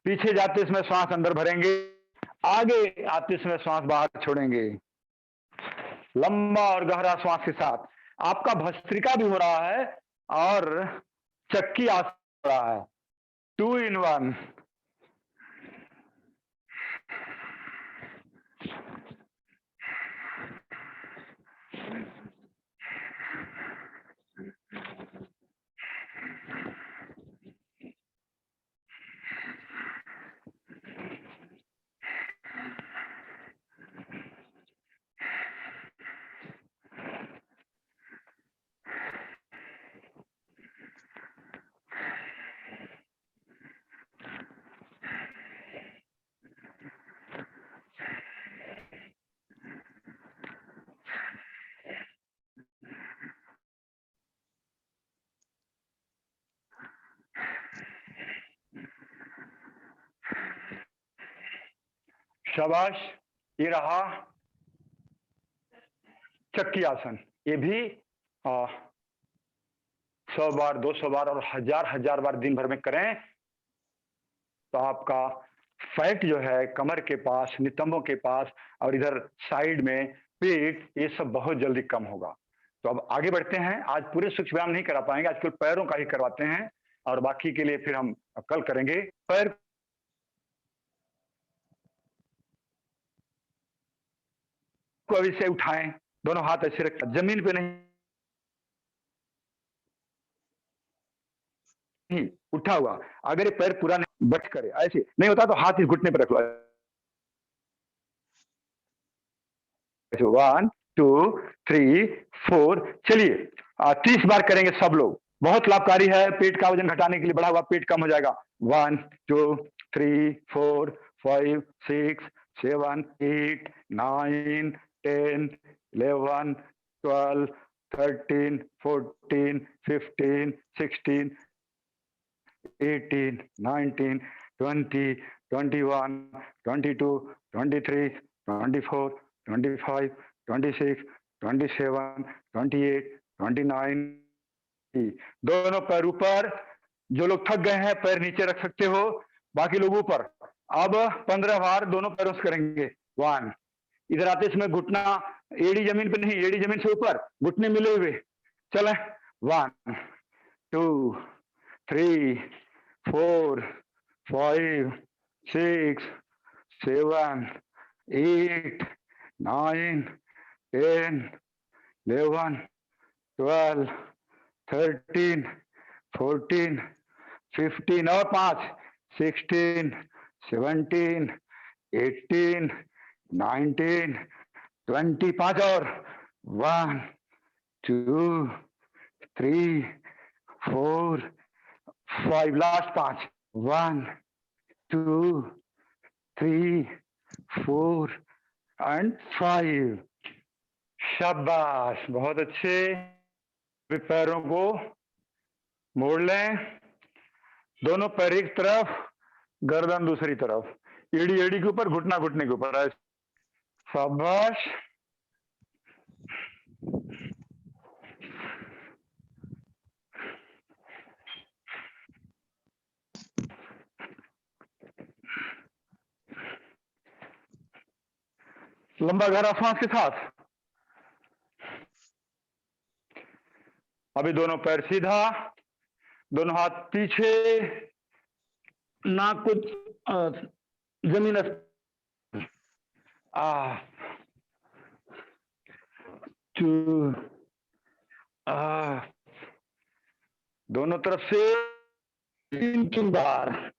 पीछे जाते समय श्वास अंदर भरेंगे, आगे आते समय श्वास बाहर छोड़ेंगे। लंबा और गहरा श्वास के साथ आपका भस्त्रिका भी हो रहा है और चक्की आसन रहा है, 2 in 1। शाबाश, ये रहा चक्की आसन। ये भी 100 बार, 200 बार और हजार बार दिन भर में करें तो आपका फैट जो है कमर के पास, नितंबों के पास और इधर साइड में पेट, ये सब बहुत जल्दी कम होगा। तो अब आगे बढ़ते हैं। आज पूरे सूक्ष्म व्यायाम नहीं करा पाएंगे, आज केवल पैरों का ही करवाते हैं और बाकी के लिए फिर हम कल करेंगे। पैर को अभी से उठाएं, दोनों हाथ ऐसे रख, जमीन पे नहीं उठा हुआ। अगर ये पैर पूरा नहीं बच करे, ऐसे नहीं होता तो हाथ इस घुटने पर रख लो। 1 2 3 4, चलिए 30 बार करेंगे सब लोग। बहुत लाभकारी है, पेट का वजन घटाने के लिए, बढ़ा हुआ पेट कम हो जाएगा। 1 2 3 4 5 6 7 8 9 10 11 12 13 14 15 16 18 19 20 21 22 23 24 25 26 27 28 29। दोनों पैर ऊपर। जो लोग थक गए हैं पैर नीचे रख सकते हो, बाकी लोग ऊपर। अब 15 बार दोनों पैरों से करेंगे। 1, इधर आते समय घुटना एड़ी जमीन पे नहीं, एड़ी जमीन से ऊपर, घुटने मिले हुए चले। 1 2 3 4 5 6 7 8 9 10 11 12 13 14 15 और 5 16 17 18 19 20, 5 और 1 2 3 4 5, लास्ट 5 1 2 3 4 एंड 5। शाबाश, बहुत अच्छे। पैरों को मोड़ लें, दोनों पैर एक तरफ, गर्दन दूसरी तरफ, एड़ी एड़ी के ऊपर, घुटना घुटने के ऊपर। शाबाश। लंबा गहरा सांस के साथ अभी दोनों पैर सीधा, दोनों हाथ पीछे, नाक कुछ जमीन 2 दोनों तरफ से 3 बार।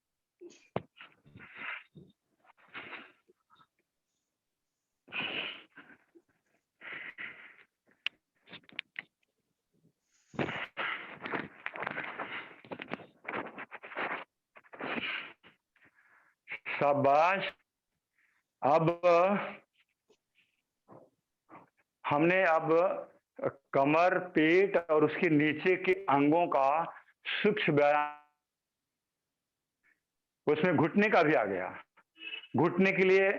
शाबाश। अब हमने कमर, पेट और उसके नीचे के अंगों का सूक्ष्म व्यायाम, उसमें घुटने का भी आ गया। घुटने के लिए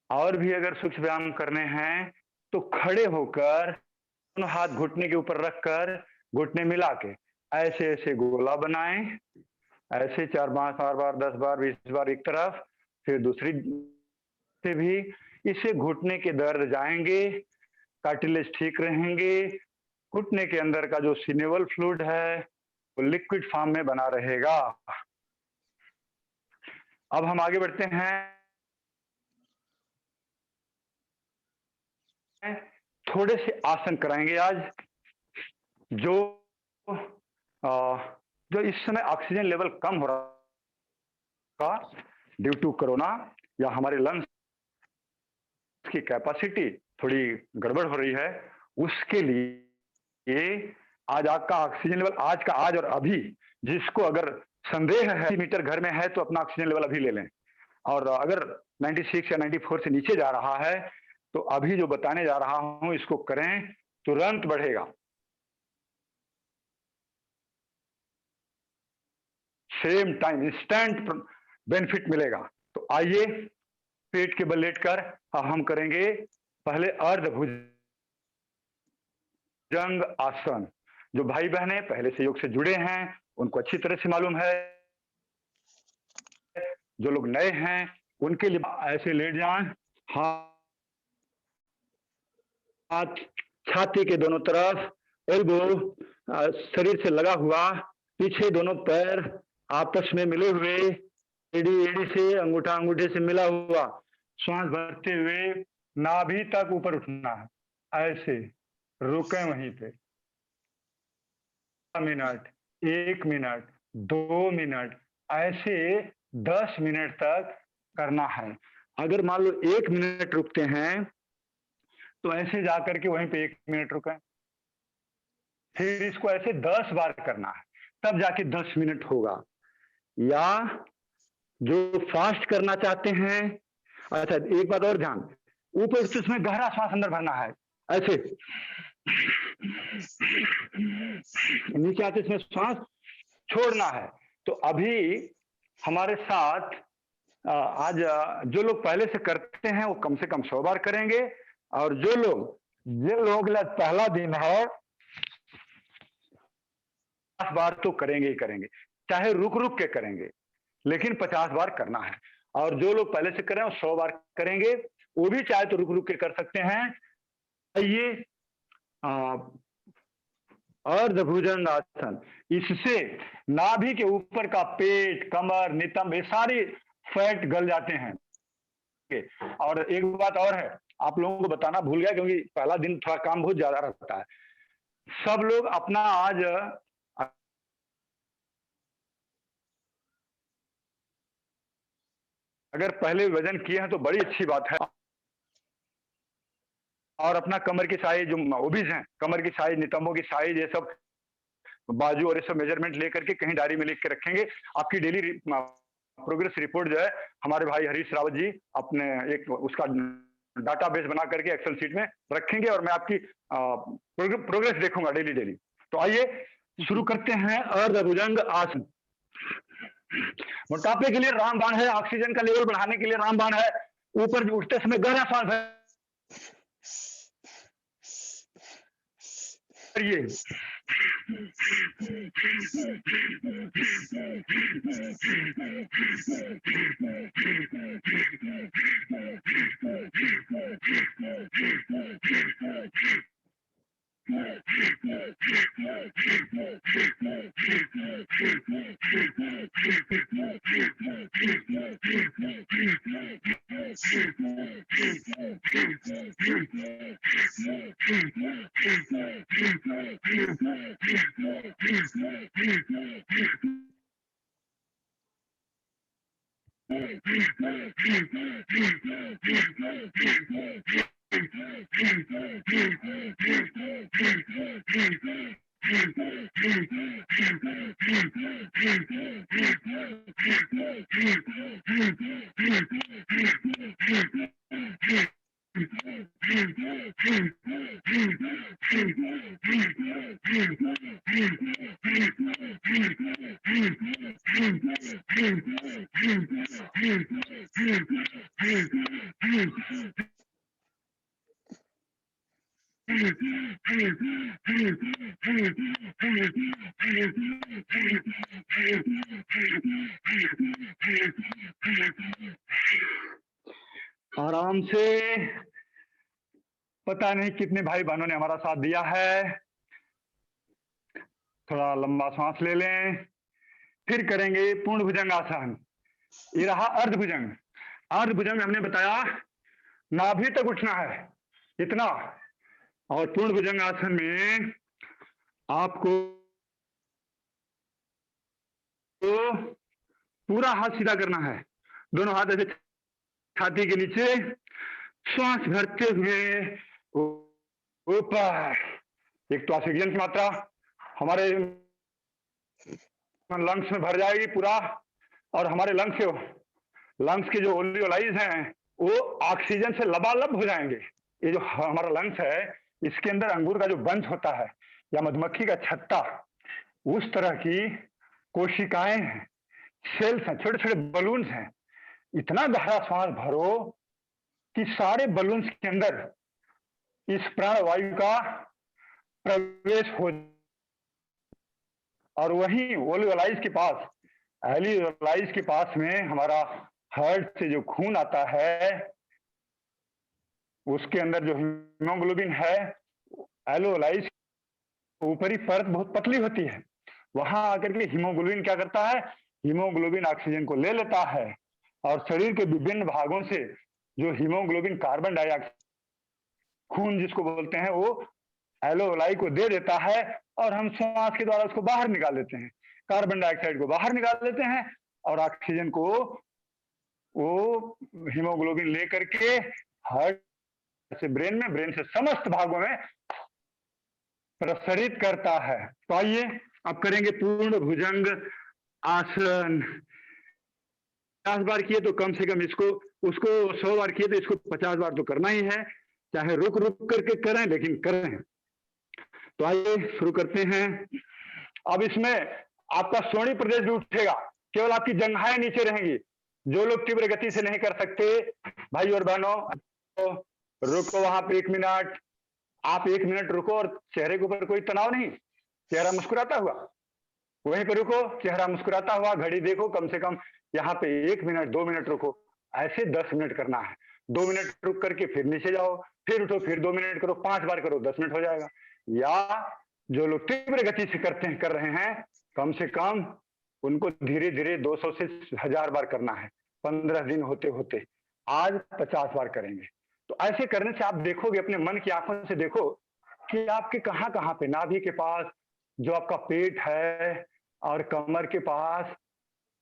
और भी अगर सूक्ष्म व्यायाम करने हैं तो खड़े होकर दोनों हाथ घुटने के ऊपर रखकर घुटने मिला के ऐसे ऐसे गोला बनाएं, ऐसे 4 5 बार 10 बार 20 बार एक तरफ, फिर दूसरी से भी। इससे घुटने के दर्द जाएंगे, कार्टिलेज ठीक रहेंगे, घुटने के अंदर का जो सिनेवल फ्लूइड है लिक्विड फॉर्म में बना रहेगा। अब हम आगे बढ़ते हैं, थोड़े से आसन कराएंगे आज, जो इस समय ऑक्सीजन लेवल कम हो रहा ड्यू टू कोरोना, या हमारे लंग्स की कैपेसिटी थोड़ी गड़बड़ हो रही है, उसके लिए आज आपका ऑक्सीजन लेवल आज और अभी, जिसको अगर संदेह है मीटर घर में है तो अपना ऑक्सीजन लेवल अभी ले लें, और अगर 96 या 94 से नीचे जा रहा है तो अभी जो बताने जा रहा हूं इसको करें, तुरंत बढ़ेगा। सेम टाइम इंस्टेंट बेनिफिट मिलेगा। तो आइए पेट के बल लेटकर हम करेंगे पहले अर्धभुजंग आसन। जो भाई बहनें पहले से योग से जुड़े हैं उनको अच्छी तरह से मालूम है, जो लोग नए हैं उनके लिए ऐसे लेट जाएं, हाथ छाती के दोनों तरफ, एल्बो शरीर से लगा हुआ, पीछे दोनों पैर आपस में मिले हुए, एड़ी से अंगूठा अंगूठे से मिला हुआ, श्वास भरते हुए नाभि तक ऊपर उठना है। ऐसे रुके वहीं पे, 1 मिनट, 1 मिनट, 2 मिनट, ऐसे 10 मिनट तक करना है। अगर मान लो 1 मिनट रुकते हैं तो ऐसे जाकर के वहीं पे 1 मिनट रुकें, फिर इसको ऐसे 10 बार करना है, तब जाके 10 मिनट होगा। या जो फास्ट करना चाहते हैं, अच्छा एक बात और ध्यान, ऊपर से उसमें गहरा श्वास अंदर भरना है, ऐसे नीचे आते इसमें श्वास छोड़ना है। तो अभी हमारे साथ आज जो लोग पहले से करते हैं वो कम से कम 100 बार करेंगे, और जो लोग पहला दिन है 50 बार तो करेंगे ही करेंगे, चाहे रुक रुक के करेंगे, लेकिन 50 बार करना है। और जो लोग पहले से करें वो 100 बार करेंगे, वो भी चाहे तो रुक रुक के कर सकते हैं। ये अर्धभुजंग आसन, इससे नाभि के ऊपर का पेट, कमर, नितंब, ये सारी फैट गल जाते हैं। और एक बात और है, आप लोगों को बताना भूल गया क्योंकि पहला दिन थोड़ा काम बहुत ज्यादा रहता है। सब लोग अपना आज अगर पहले वजन किए हैं तो बड़ी अच्छी बात है, और अपना कमर की साइज, जो ओबीज हैं, कमर की साइज, नितंबों की साइज, ये सब बाजू और ये सब मेजरमेंट लेकर के कहीं डायरी में लिख के रखेंगे। आपकी डेली प्रोग्रेस रिपोर्ट जो है हमारे भाई हरीश रावत जी अपने एक उसका डाटाबेस बना करके एक्सेल शीट में रखेंगे, और मैं आपकी प्रोग्रेस देखूंगा डेली। तो आइए शुरू करते हैं अर्धभुजंग आसन। मोटापे के लिए रामबाण है, ऑक्सीजन का लेवल बढ़ाने के लिए रामबाण है। ऊपर उठते समय गहरा सांस करिए, आराम से। पता नहीं कितने भाई बहनों ने हमारा साथ दिया है। थोड़ा लंबा सांस ले लें, फिर करेंगे पूर्ण भुजंगासन। ये रहा अर्धभुजंग। अर्धभुजंग हमने बताया नाभि तक उठना है इतना, और पूर्ण भुजंगासन में आपको तो पूरा हाथ सीधा करना है, दोनों हाथ ऐसे छाती के नीचे, श्वास भरते हुए ऊपर। एक तो ऑक्सीजन की मात्रा हमारे लंग्स में भर जाएगी पूरा, और हमारे लंग्स के जो ओलियोलाइज हैं वो ऑक्सीजन से लबालब हो जाएंगे। ये जो हमारा लंग्स है इसके अंदर अंगूर का जो बंच होता है या मधुमक्खी का छत्ता, उस तरह की कोशिकाएं हैं, सेल्स हैं, छोटे छोटे बलून्स हैं। इतना गहरा सांस भरो कि सारे बलून्स के अंदर इस प्राणवायु का प्रवेश हो, और वहीं ओलियोलाइज के पास, एलियोलाइज के पास में हमारा हार्ट से जो खून आता है उसके अंदर जो हीमोग्लोबिन है, एलियोलाइज ऊपरी परत बहुत पतली होती है, वहां आकर के हीमोग्लोबिन क्या करता है, हीमोग्लोबिन ऑक्सीजन को ले लेता है और शरीर के विभिन्न भागों से जो हीमोग्लोबिन कार्बन डाइऑक्साइड खून जिसको बोलते हैं वो एलियोलाई को दे देता है, और हम श्वास के द्वारा उसको बाहर निकाल लेते हैं, कार्बन डाइऑक्साइड को बाहर निकाल लेते हैं और ऑक्सीजन को वो हीमोग्लोबिन लेकर के हार्ट से ब्रेन में, ब्रेन से समस्त भागों में प्रसारित करता है। तो आइए अब करेंगे पूर्ण भुजंग आसन। 50 बार किए तो कम से कम इसको, उसको 100 बार किए तो इसको 50 बार तो करना ही है, चाहे रुक रुक करके करें लेकिन करें। तो आइए शुरू करते हैं। अब इसमें आपका श्रोणी प्रदेश भी उठेगा, केवल आपकी जंघाएं नीचे रहेंगी। जो लोग तीव्र गति से नहीं कर सकते भाई और बहनों, तो रुको वहां पे 1 मिनट, आप 1 मिनट रुको और चेहरे के ऊपर कोई तनाव नहीं, चेहरा मुस्कुराता हुआ वहीं पर रुको, चेहरा मुस्कुराता हुआ, घड़ी देखो, कम से कम यहाँ पे 1 मिनट 2 मिनट रुको, ऐसे 10 मिनट करना है। 2 मिनट रुक करके फिर नीचे जाओ, फिर उठो, फिर 2 मिनट करो, 5 बार करो, 10 मिनट हो जाएगा। या जो लोग तीव्र गति से कर रहे हैं, कम से कम उनको धीरे धीरे 200 से 1000 बार करना है, 15 दिन होते होते। आज 50 बार करेंगे। तो ऐसे करने से आप देखोगे, अपने मन की आंखों से देखो कि आपके कहाँ कहाँ पे, नाभि के पास जो आपका पेट है और कमर के पास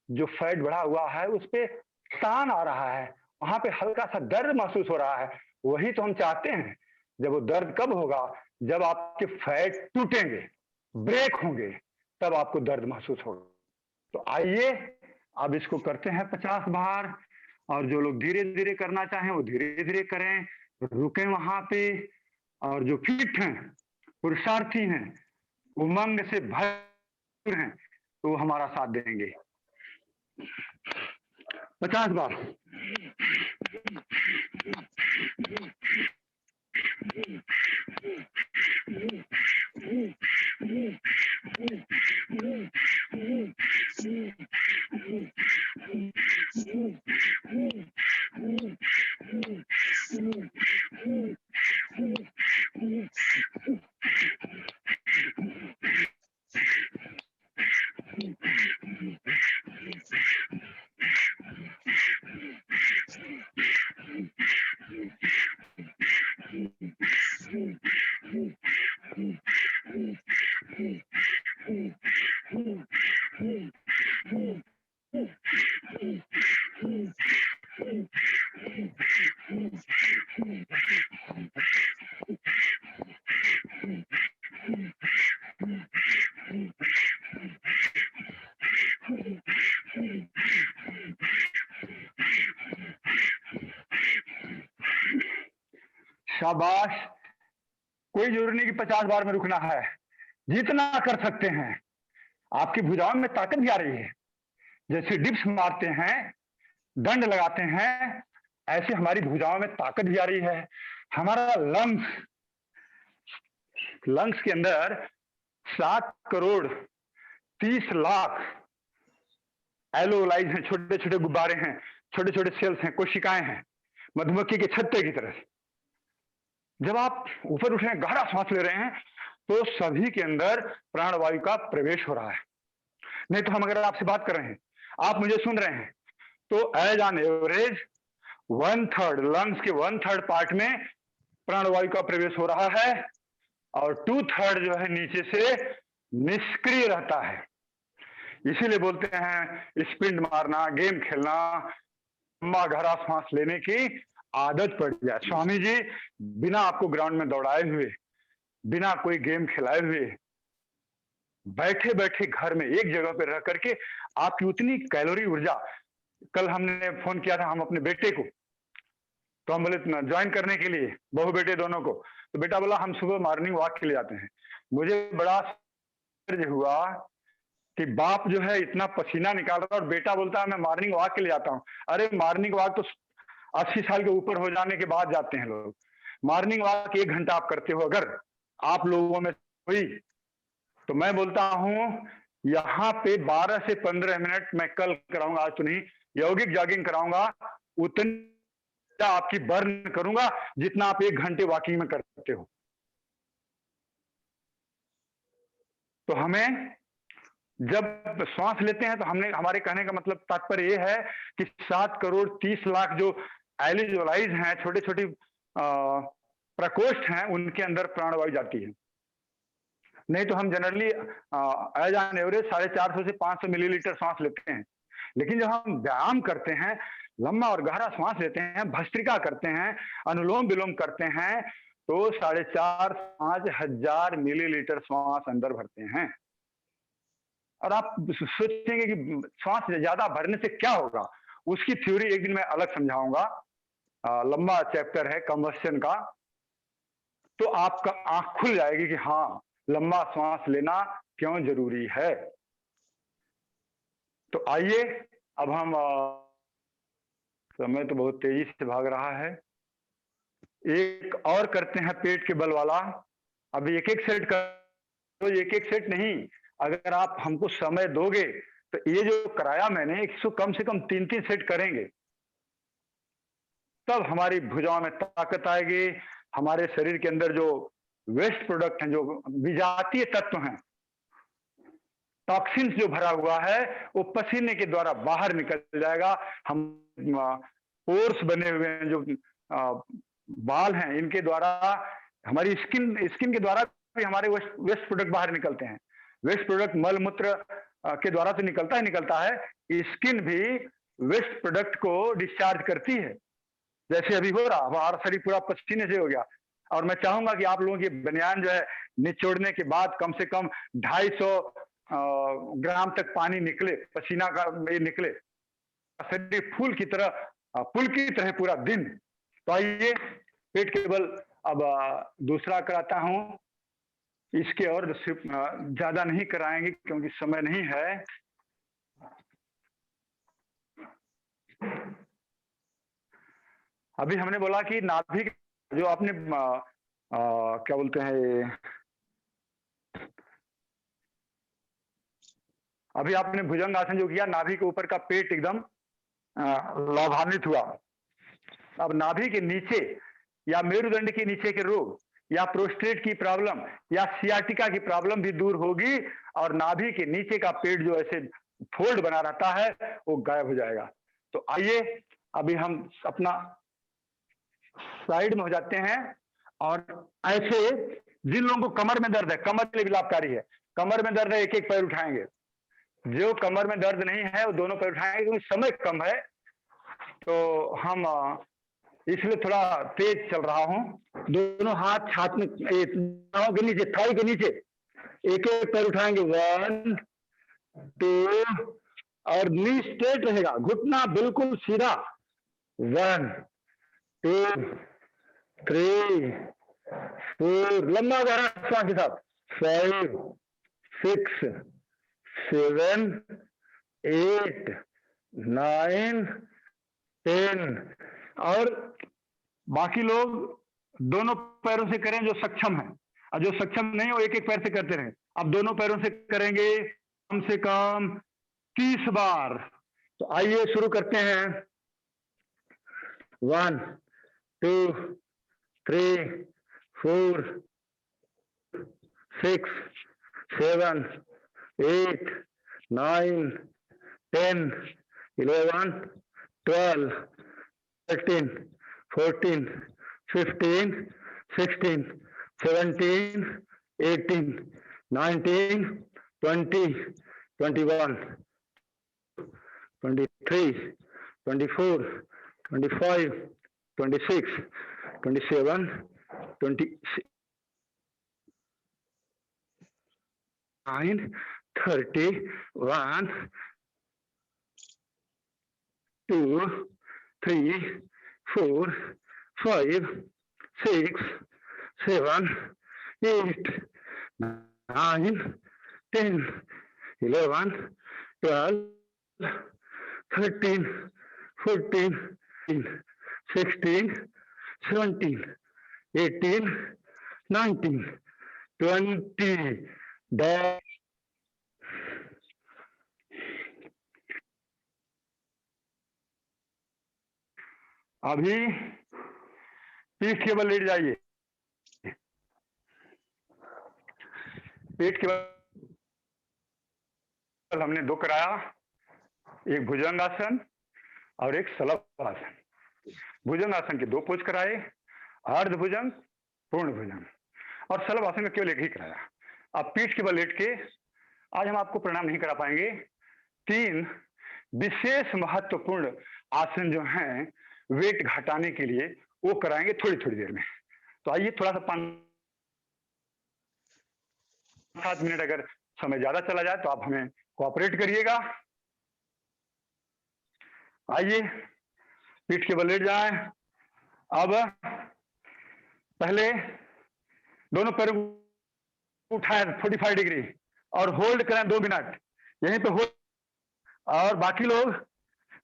जो फैट बढ़ा हुआ है उस पे तान आ रहा है, वहां पे हल्का सा दर्द महसूस हो रहा है। वही तो हम चाहते हैं। जब वो दर्द कब होगा, जब आपके फैट टूटेंगे, ब्रेक होंगे, तब आपको दर्द महसूस होगा। तो आइए अब इसको करते हैं 50 बार, और जो लोग धीरे धीरे करना चाहें वो धीरे धीरे करें, रुकें वहां पे, और जो फिट हैं, पुरुषार्थी हैं, उमंग से भर हैं, तो हमारा साथ देंगे। 50 बार। शाबाश। कोई जरूरी नहीं कि 50 बार में रुकना है, जितना कर सकते हैं। आपकी भुजाओं में ताकत भी आ रही है, जैसे डिप्स मारते हैं, दंड लगाते हैं, ऐसे हमारी भुजाओं में ताकत भी आ रही है। हमारा लंग्स के अंदर 7 करोड़ 30 लाख एलियोलाइज हैं, छोटे छोटे गुब्बारे हैं, छोटे छोटे सेल्स हैं, कोशिकाएं हैं, मधुमक्खी के छत्ते की तरह। जब आप ऊपर उठ रहे हैं, गहरा सांस ले रहे हैं, तो सभी के अंदर प्राणवायु का प्रवेश हो रहा है। नहीं तो हम अगर आपसे बात कर रहे हैं, आप मुझे सुन रहे हैं, तो एज ऑन एवरेज 1/3 लंग्स के 1/3 पार्ट में प्राणवायु का प्रवेश हो रहा है और 2/3 जो है नीचे से निष्क्रिय रहता है। इसीलिए बोलते हैं स्पिंड मारना, गेम खेलना, लंबा गहरा सांस लेने की आदत पड़ जाए। स्वामी जी बिना आपको ग्राउंड में दौड़ाए हुए, बिना कोई गेम खिलाए हुए, बैठे बैठे घर में एक जगह पर रह करके आपकी उतनी कैलोरी ऊर्जा। कल हमने फोन किया था हम अपने बेटे को, तो हम बोले ज्वाइन करने के लिए, बहू बेटे दोनों को, तो बेटा बोला हम सुबह मॉर्निंग वॉक के लिए जाते हैं। मुझे बड़ा आश्चर्य हुआ कि बाप जो है इतना पसीना निकाल रहा है और बेटा बोलता है मैं मॉर्निंग वॉक के लिए जाता हूँ। अरे मॉर्निंग वॉक तो 80 साल के ऊपर हो जाने के बाद जाते हैं लोग। मॉर्निंग वॉक 1 घंटा आप करते हो, अगर आप लोगों में हुई, तो मैं बोलता हूं यहाँ पे 12 से 15 मिनट मैं कल कराऊंगा, आज तो नहीं, यौगिक जॉगिंग कराऊंगा, उतना आपकी बर्न करूंगा जितना आप 1 घंटे वॉकिंग में करते हो। तो हमें जब श्वास लेते हैं तो हमारे कहने का मतलब तात्पर्य ये है कि 7 करोड़ 30 लाख जो एलिजोलाइज हैं, छोटे छोटे प्रकोष्ठ हैं, उनके अंदर प्राणवायु जाती है। नहीं तो हम जनरली एज ऑन एवरेज 450 से 500 मिलीलीटर सांस लेते हैं। लेकिन जब हम व्यायाम करते हैं, लंबा और गहरा सांस लेते हैं, भस्त्रिका करते हैं, अनुलोम विलोम करते हैं, तो 4,500-5 हजार मिलीलीटर सांस अंदर भरते हैं। और आप सोचेंगे कि सांस ज्यादा भरने से क्या होगा, उसकी थ्योरी एक दिन मैं अलग समझाऊंगा, लंबा चैप्टर है कंबस्शन का, तो आपका आंख खुल जाएगी कि हाँ लंबा सांस लेना क्यों जरूरी है। तो आइए अब हम, समय तो बहुत तेजी से भाग रहा है, एक और करते हैं पेट के बल वाला। अभी एक एक सेट कर, तो एक एक सेट नहीं, अगर आप हमको समय दोगे तो ये जो कराया मैंने 100 कम से कम 3-3 सेट करेंगे, तब हमारी भुजाओं में ताकत आएगी। हमारे शरीर के अंदर जो वेस्ट प्रोडक्ट हैं, जो विजातीय तत्व हैं, टॉक्सिन्स जो भरा हुआ है, वो पसीने के द्वारा बाहर निकल जाएगा। हम पोर्स बने हुए हैं, जो बाल हैं, इनके द्वारा, हमारी स्किन के द्वारा भी हमारे वेस्ट प्रोडक्ट बाहर निकलते हैं। वेस्ट प्रोडक्ट मल मूत्र के द्वारा तो निकलता है, स्किन भी वेस्ट प्रोडक्ट को डिस्चार्ज करती है। जैसे अभी हो रहा, हमारा शरीर पूरा पसीने से हो गया, और मैं चाहूंगा कि आप लोगों की बनियान जो है निचोड़ने के बाद कम से कम 250 ग्राम तक पानी निकले, पसीना का ये निकले, शरीर फूल की तरह पूरा दिन। तो आइए पेट के बल अब दूसरा कराता हूं। इसके और ज्यादा नहीं कराएंगे क्योंकि समय नहीं है। अभी हमने बोला कि नाभि जो आपने क्या बोलते हैं, अभी आपने भुजंग आसन जो किया, नाभि के ऊपर का पेट एकदम लाभान्वित हुआ। अब नाभि के नीचे या मेरुदंड के नीचे के रोग या प्रोस्टेट की प्रॉब्लम या सियाटिका की प्रॉब्लम भी दूर होगी, और नाभि के नीचे का पेट जो ऐसे फोल्ड बना रहता है वो गायब हो जाएगा। तो आइए अभी हम अपना साइड में हो जाते हैं, और ऐसे जिन लोगों को कमर में दर्द है, कमर के लिए भी लाभकारी है। कमर में दर्द है, एक एक पैर उठाएंगे। जो कमर में दर्द नहीं है वो दोनों पैर उठाएंगे, क्योंकि समय कम है तो हम इसलिए थोड़ा तेज चल रहा हूं। दोनों हाथ छाती में, के नीचे, थाई के नीचे एक एक पैर उठाएंगे। 1 2, और नी स्ट्रेट रहेगा, घुटना बिल्कुल सीधा। 1 2 3 4, लंबा गहरा श्वास के साथ। 5 6 7 8 9 10। और बाकी लोग दोनों पैरों से करें जो सक्षम है, और जो सक्षम नहीं हो एक एक पैर से करते रहें। अब दोनों पैरों से करेंगे कम से कम 30 बार। तो आइए शुरू करते हैं। 1 2 3 4 6, 7, 8, 9, 10, 11, 12, 13, 14, 15, 16, 17, 18, 19, 20, 21, 23, 24, 25, 26, 27, 28, 29, 30, 1, 2, 3, 4, 5, 6, 7, 8, 9, 10, 11, 12, 13, 14, 16, 17, 18, 19, 20. अभी पीठ के बल लेट जाइए। पीठ के बल हमने 2 कराया, एक भुजंगासन और एक सलभ आसन। भुजंगासन के 2 पोज कराए, अर्ध भुजंग, पूर्ण भुजंग, और सलभ आसन का केवल एक ही कराया। अब पीठ के बल लेट के आज हम आपको प्रणाम नहीं करा पाएंगे। 3 विशेष महत्वपूर्ण आसन जो हैं वेट घटाने के लिए वो कराएंगे थोड़ी थोड़ी देर में। तो आइए थोड़ा सा 5-7 मिनट अगर समय ज्यादा चला जाए तो आप हमें कोऑपरेट करिएगा। आइए पीठ के बल लेट जाएं। अब पहले दोनों पैरों को उठाएं 45 डिग्री और होल्ड करें 2 मिनट यहीं पे होल्ड। और बाकी लोग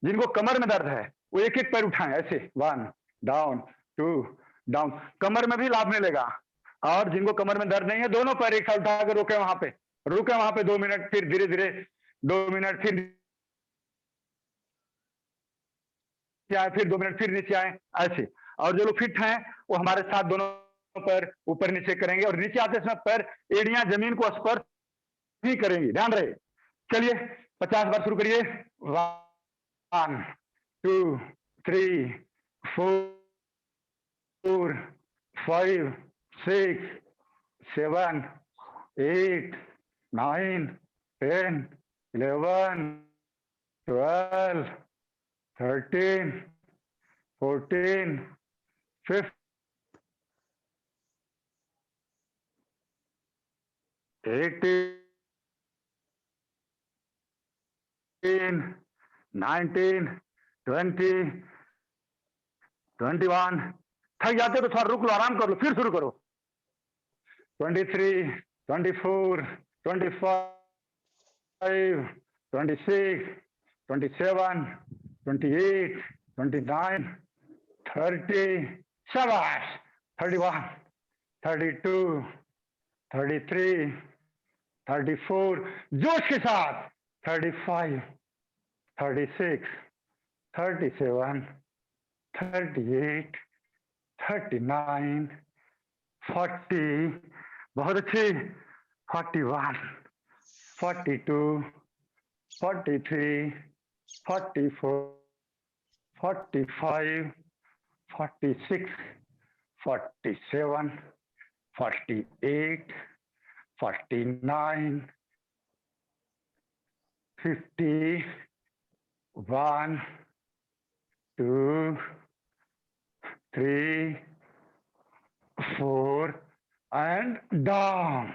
जिनको कमर में दर्द है वो एक एक पैर उठाएं ऐसे, 1 डाउन, 2 डाउन। कमर में भी लाभ मिलेगा। और जिनको कमर में दर्द नहीं है दोनों पैर एक साथ उठा कर रुके वहां पे 2 मिनट, फिर धीरे धीरे 2 मिनट, फिर 2 मिनट, फिर नीचे आए ऐसे। और जो लोग फिट हैं वो हमारे साथ दोनों पैर ऊपर नीचे करेंगे और नीचे आते समय पैर एड़ियां जमीन को स्पर्श ही करेंगी, ध्यान रहे। चलिए 50 बार शुरू करिए। 1, 2, 3, 4, 5, 6, 7, 8, 9, 10, 11, 12, 13, 14, 15, 18, 19, 20, 21। थक जाते तो थोड़ा रुक लो, आराम कर लो, फिर शुरू करो। 23, 24, 25, 26, 27, 28, 29, 30, शाबाश, 31, 32, 33, 34, जोश के साथ 35, 36, 37, 38, 39, 40, बहुत अच्छी, 41, 42, 43, 44, 45, 46, 47, 48, 49, 50, 1, 2, 3, 4 एंड डाउन।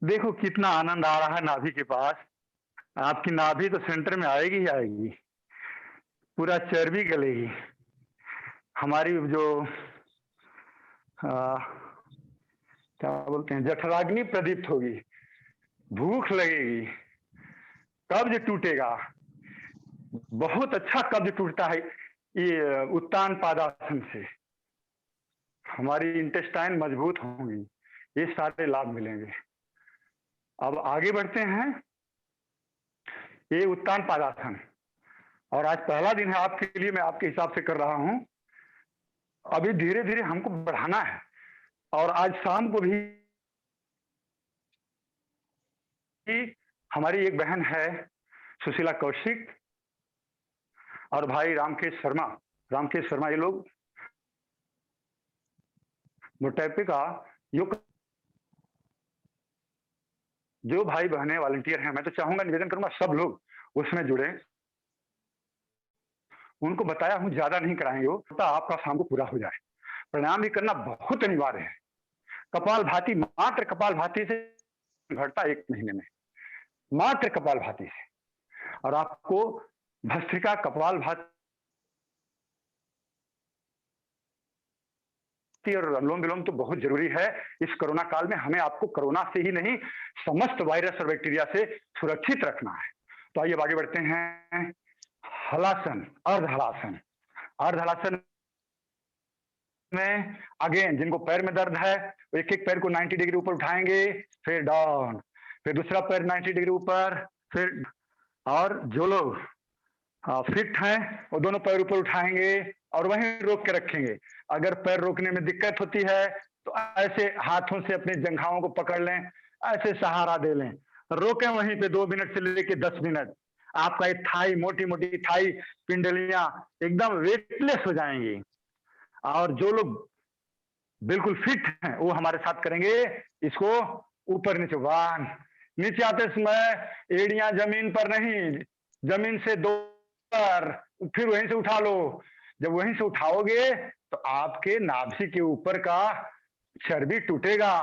देखो कितना आनंद आ रहा है नाभि के पास। आपकी नाभि तो सेंटर में आएगी ही आएगी, पूरा चर्बी गलेगी। हमारी जो क्या बोलते हैं, जठराग्नि प्रदीप्त होगी, भूख लगेगी, कब्ज टूटेगा। बहुत अच्छा कब्ज टूटता है ये उत्तान पादासन से। हमारी इंटेस्टाइन मजबूत होंगी, ये सारे लाभ मिलेंगे। अब आगे बढ़ते हैं। ये उत्तान पादासन और आज पहला दिन है आपके लिए, मैं आपके हिसाब से कर रहा हूं। अभी धीरे धीरे हमको बढ़ाना है और आज शाम को भी हमारी एक बहन है सुशीला कौशिक और भाई रामकेश शर्मा ये लोग मोटापे का योग, जो भाई बहनें वॉलंटियर हैं, मैं तो चाहूंगा, निवेदन करूंगा सब लोग उसमें जुड़े। उनको बताया हूं ज्यादा नहीं कराएंगे, वो तो आपका शाम को पूरा हो जाए। प्राणायाम भी करना बहुत अनिवार्य है। कपालभाति, मात्र कपालभाति से घटता 1 महीने में, मात्र कपालभाति से। और आपको भस्त्रिका, कपालभाति और अनुलोम विलोम तो बहुत जरूरी है इस कोरोना काल में। हमें आपको कोरोना से ही नहीं, समस्त वायरस और बैक्टीरिया से सुरक्षित रखना है। तो आइए आगे बढ़ते हैं। हलासन, अर्ध हलासन। अर्ध हलासन में अगेन जिनको पैर में दर्द है वो एक पैर को 90 डिग्री ऊपर उठाएंगे, फिर डाउन, फिर दूसरा पैर 90 डिग्री ऊपर, फिर, और जो लोग फिट हैं वो दोनों पैर ऊपर उठाएंगे और वहीं रोक के रखेंगे। अगर पैर रोकने में दिक्कत होती है तो ऐसे हाथों से अपने जंघाओं को पकड़ लें, ऐसे सहारा दे लें, रोकें वहीं पे 2 मिनट से लेके 10 मिनट। आपका ये थाई, मोटी मोटी थाई पिंडलियां एकदम वेटलेस हो जाएंगी। और जो लोग बिल्कुल फिट हैं वो हमारे साथ करेंगे इसको ऊपर नीचे। 1, नीचे आते समय एड़ियां जमीन पर नहीं, जमीन से 2 पर, फिर वहीं से उठा लो। जब वहीं से उठाओगे तो आपके नाभि के ऊपर का चर्बी टूटेगा।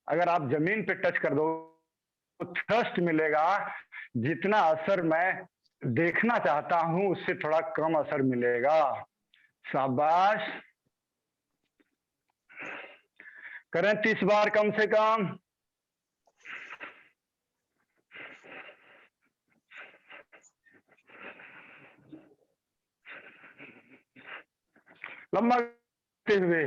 अगर आप जमीन पे टच कर दो तो थ्रस्ट मिलेगा। जितना असर मैं देखना चाहता हूं उससे थोड़ा कम असर मिलेगा। शाबाश, करें 30 बार कम से कम। लंबा करते हुए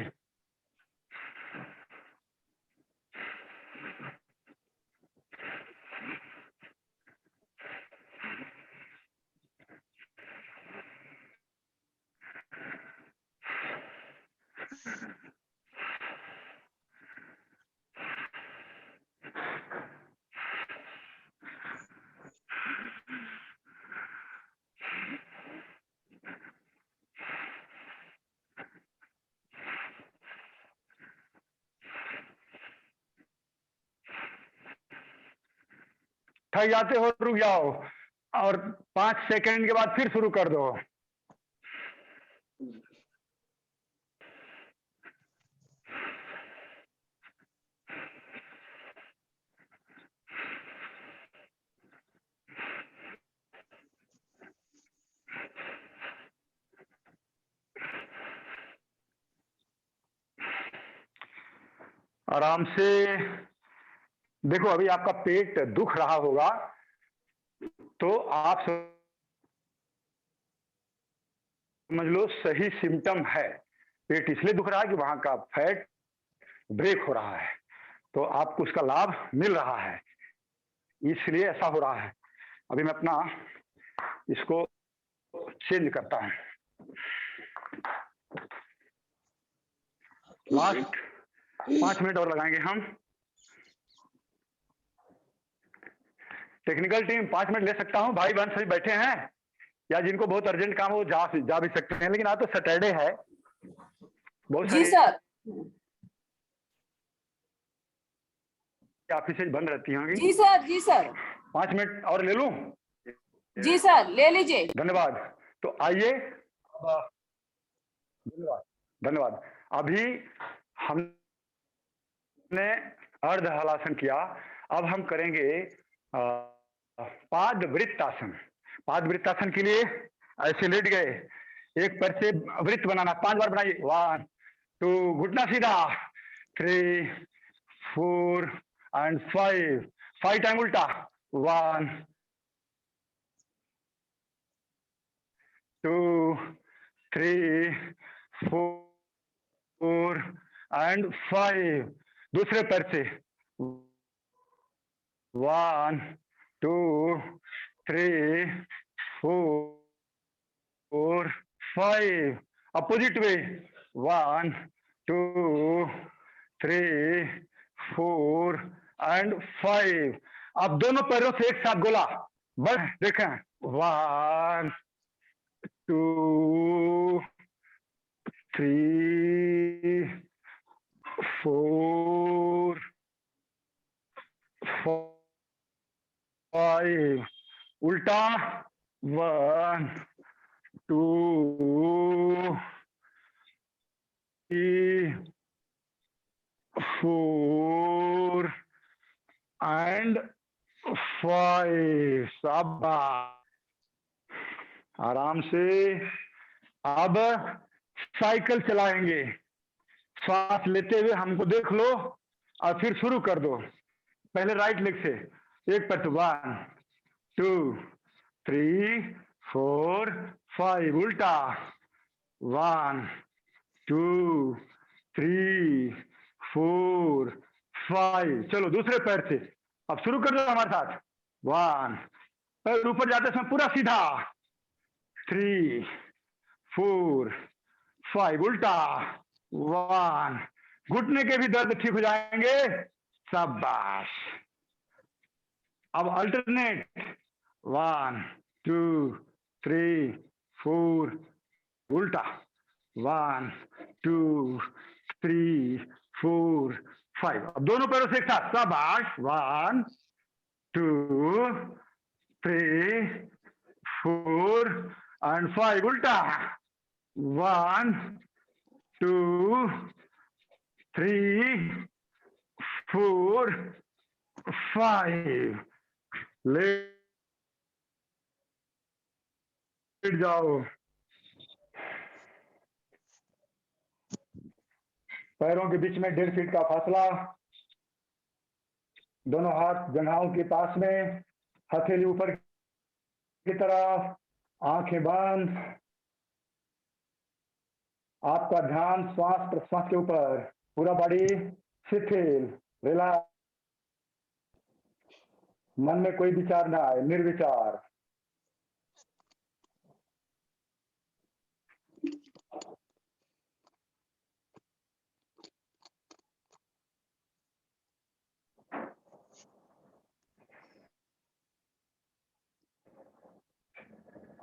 थक जाते हो रुक जाओ और 5 सेकंड के बाद फिर शुरू कर दो। आराम से देखो, अभी आपका पेट दुख रहा होगा तो आप समझ लो सही सिम्टम है। पेट इसलिए दुख रहा है कि वहां का फैट ब्रेक हो रहा है, तो आपको उसका लाभ मिल रहा है, इसलिए ऐसा हो रहा है। अभी मैं अपना इसको चेंज करता हूं। लास्ट 5 मिनट और लगाएंगे हम। टेक्निकल टीम 5 मिनट ले सकता हूं? भाई बहन सभी बैठे हैं या जिनको बहुत अर्जेंट काम हो जा भी सकते हैं, लेकिन आज तो सैटरडे है, बहुत जी सर। ऑफिसेज बंद रहती होंगी। जी सर, जी सर। 5 मिनट और ले लूं? जी सर, ले लीजिए। धन्यवाद। तो आइए, धन्यवाद धन्यवाद। अभी हमने अर्ध हलासन किया, अब हम करेंगे पाद वृत्तासन। पाद वृत्तासन के लिए ऐसे लेट गए, एक पैर से वृत्त बनाना, 5 बार बनाइए। 1 2, घुटना सीधा, 3 4 एंड 5 टाइम उल्टा। 1 2 3 4 एंड 5। दूसरे पैर से 1 2 3 4 5। Opposite way 1 2 3 4 and 5। अब दोनों पैरों से एक साथ गोला बढ़, देखें 1 2 3 4 5 उल्टा 1 2 3 4 and 5। शाबाश, आराम से। अब साइकिल चलाएंगे, श्वास लेते हुए हमको देख लो और फिर शुरू कर दो। पहले राइट लेग से एक पैर, 1 2 3 4 5 उल्टा 1 2 3 4 5। चलो दूसरे पैर से अब शुरू कर दो हमारे साथ। 1 पैर ऊपर जाते समय पूरा सीधा, 3 4 5 उल्टा 1। घुटने के भी दर्द ठीक हो जाएंगे। शाबाश। अब अल्टरनेट 1 2 3 4 उल्टा 1 2 3 4 5। अब दोनों पैरों से एक साथ। शाबाश। 1 2 3 4 and 5 उल्टा 1 2 3 4 5। लेट जाओ। पैरों के बीच में 1.5 फीट का फासला, दोनों हाथ जंघाओं के पास में, हथेली ऊपर की तरफ, आंखें बंद। आपका ध्यान श्वास प्रश्वास के ऊपर, पूरा बॉडी शिथिल, रिलैक्स, मन में कोई विचार ना आए, निर्विचार।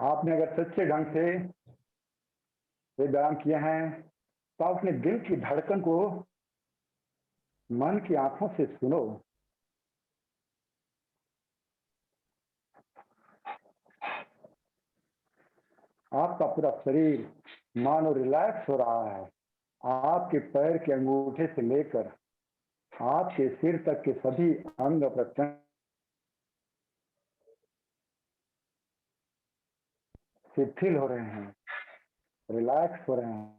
आपने अगर सच्चे ढंग से ये व्यायाम किए हैं तो आप अपने दिल की धड़कन को मन की आंखों से सुनो। आपका पूरा शरीर मानो रिलैक्स हो रहा है। आपके पैर के अंगूठे से लेकर आपके सिर तक के सभी अंग प्रत्यंग शिथिल हो रहे हैं, रिलैक्स हो रहे हैं।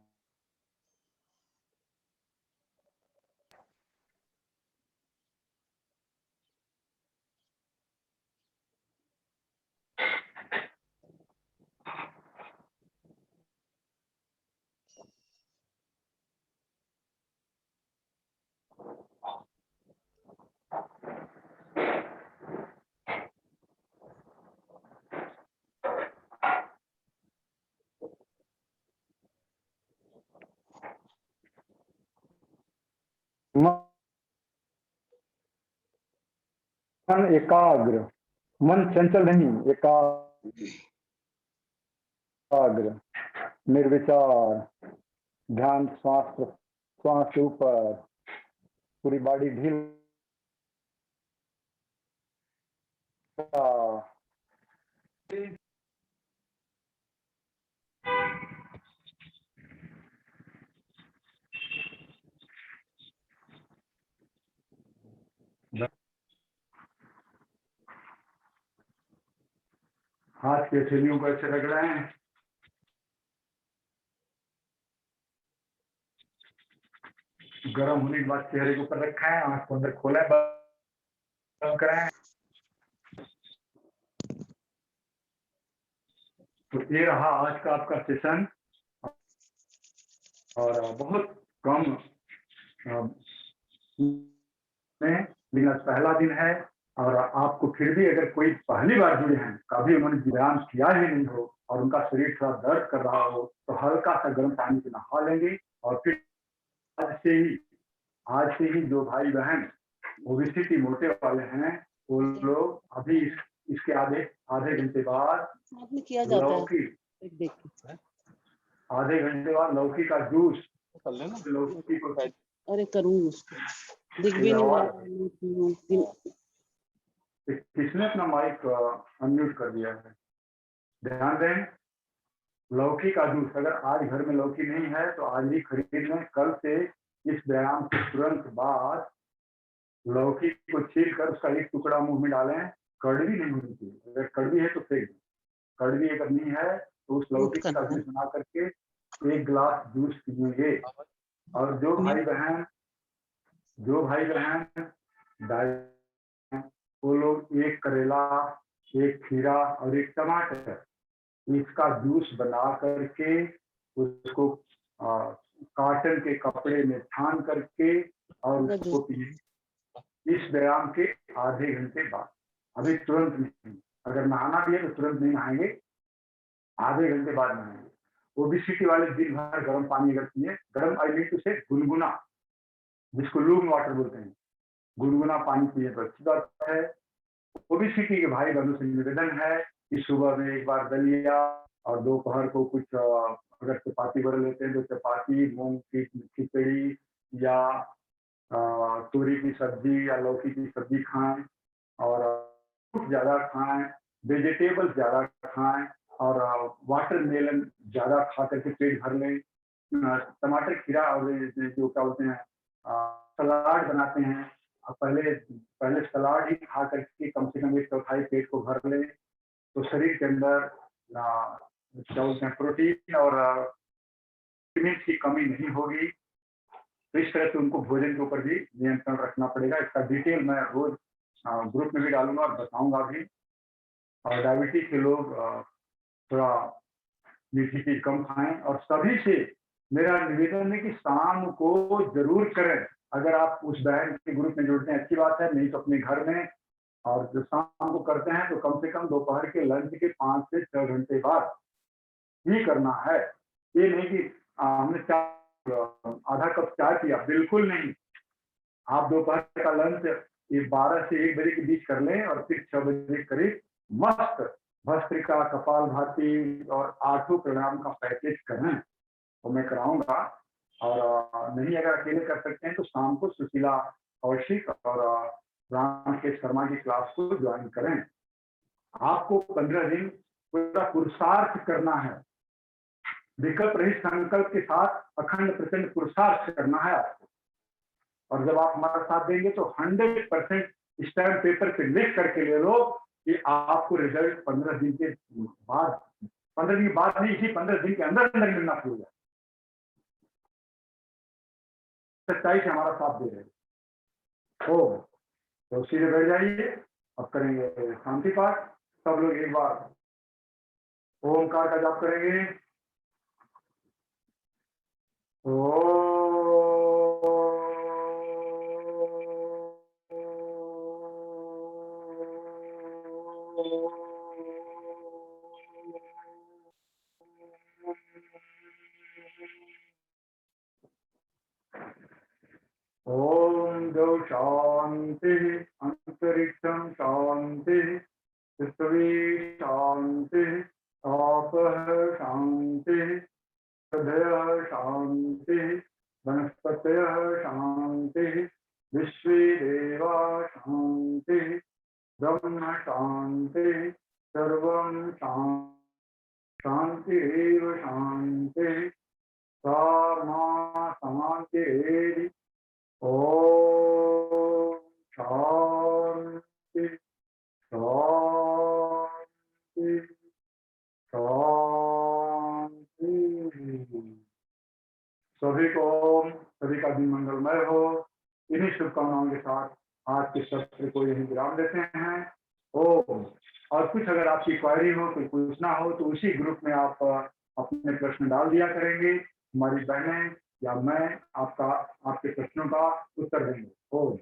मन एकाग्र, मन चंचल नहीं, एकाग्र, निर्विचार, ध्यान श्वास प्रश्वास के ऊपर, पूरी बॉडी ढील। हाथ की हथेलियों को ऐसे रगड़ें। गर्म होने के बाद चेहरे के ऊपर रखें, आंख को अंदर खोलें, बंद करें। तो ये रहा आज का आपका सेशन, और बहुत कम में, लेकिन आज पहला दिन है। और आपको फिर भी अगर कोई पहली बार जुड़े हैं, कभी उन्होंने व्यायाम किया ही नहीं हो और उनका शरीर थोड़ा दर्द कर रहा हो, तो हल्का सा गर्म पानी से नहा लेंगे। और फिर आज से ही जो भाई बहन ओबेसिटी मोटे वाले हैं, वो लोग अभी इसके आधे घंटे बाद साथ में किया जाता है लौकी, देख के। आधे घंटे बाद लौकी का जूस, लौकी को अरे करूँ उसको दिख भी नहीं रहा। किसने अपना माइक अनम्यूट कर दिया है? ध्यान दें, लौकी का जूस अगर आज घर में लौकी नहीं है तो आज ही खरीद लें। कल से इस व्यायाम के तुरंत बाद लौकी को छील कर उसका एक टुकड़ा मुंह में डालें। कड़वी नहीं होनी चाहिए, अगर कड़वी है तो फेंक दें। कड़वी अगर नहीं है तो उस लौकी का जूस बना करके 1 गिलास जूस पीजिए। और जो भाई बहन वो लोग 1 करेला, 1 खीरा और 1 टमाटर इसका जूस बना करके उसको कॉटन के कपड़े में छान करके और उसको पिए इस व्यायाम के आधे घंटे बाद। अभी तुरंत नहीं, अगर नहाना भी है तो तुरंत नहीं नहाएंगे, आधे घंटे बाद नहाएंगे। ओबेसिटी वाले दिन भर गर्म पानी अगर पिए, गर्म आई मीन टू से गुनगुना, जिसको लूम वाटर बोलते हैं, गुनगुना पानी पिए तो अच्छी बात है। ओबेसिटी के भाई बहनों से निवेदन है कि सुबह में 1 बार दलिया और दोपहर को कुछ अगर चपाती बना लेते हैं तो चपाती, मूंग की खिचड़ी या तोरी की सब्जी या लौकी की सब्जी खाएं और फ्रूट ज्यादा खाएं, वेजिटेबल्स ज्यादा खाएं और वाटरमेलन ज्यादा खा करके पेट भर लें। टमाटर, खीरा और जो क्या बोलते हैं सलाद बनाते हैं, पहले सलाद ही खा करके कम से कम 1/4 पेट को भर लें तो शरीर के अंदर क्या बोलते हैं प्रोटीन और विटामिन की कमी नहीं होगी। तो इस तरह से उनको भोजन के ऊपर भी नियंत्रण रखना पड़ेगा। इसका डिटेल मैं रोज ग्रुप में भी डालूंगा और बताऊंगा भी। और डायबिटीज के लोग थोड़ा मीठी चीज कम खाएं। और सभी से मेरा निवेदन है कि शाम को जरूर करें। अगर आप उस बहन के ग्रुप में जुड़ते हैं अच्छी बात है, नहीं तो अपने घर में। और जो शाम को करते हैं तो कम से कम दोपहर के लंच के 5 से 6 घंटे बाद ही करना है। ये नहीं कि हमने आधा कप चाय पिया, बिल्कुल नहीं। आप दोपहर का लंच 12 से 1 बजे के बीच कर लें और फिर 6 बजे करीब मस्त भस्त्रिका, कपालभाति और 8 प्राणायाम का पैकेज करें, तो मैं कराऊंगा। और नहीं अगर अकेले कर सकते हैं तो शाम को सुशीला कौशिक और राम के शर्मा की क्लास को ज्वाइन करें। आपको 15 दिन पूरा पुरुषार्थ करना है, विकल्प रहित संकल्प के साथ अखंड प्रचंड पुरुषार्थ करना है आपको। और जब आप हमारा साथ देंगे तो 100% स्टैम्प पेपर पे लिख करके ले लो कि आपको रिजल्ट 15 दिन के बाद, 15 दिन के बाद नहीं, इसी 15 दिन के अंदर अंदर मिलना शुरू हो जाए। सच्चाई से हमारा साथ दे रहे हो तो सीधे बैठ जाइए। अब करेंगे शांति पाठ। सब लोग एक बार ओमकार का जाप करेंगे। ओम जो शांति अंतरिक्षम शांति पृथ्वी शांति आपः शांति हृदय शांति वनस्पतयः शांति विश्वे देवा शांति ब्रह्म शांति सर्वं शांतिरेव शांति मा शांतिरेधि। ओम शांति शांति शांति। सभी को ओम, सभी का दिन मंगलमय हो। इन्हीं शुभकामनाओं के साथ आज के सत्र को यही विराम देते हैं। ओम। और कुछ अगर आपकी क्वेरी हो, कोई पूछना हो तो उसी ग्रुप में आप अपने प्रश्न डाल दिया करेंगे। हमारी बहनें या मैं आपके प्रश्नों का उत्तर देंगे। ओम।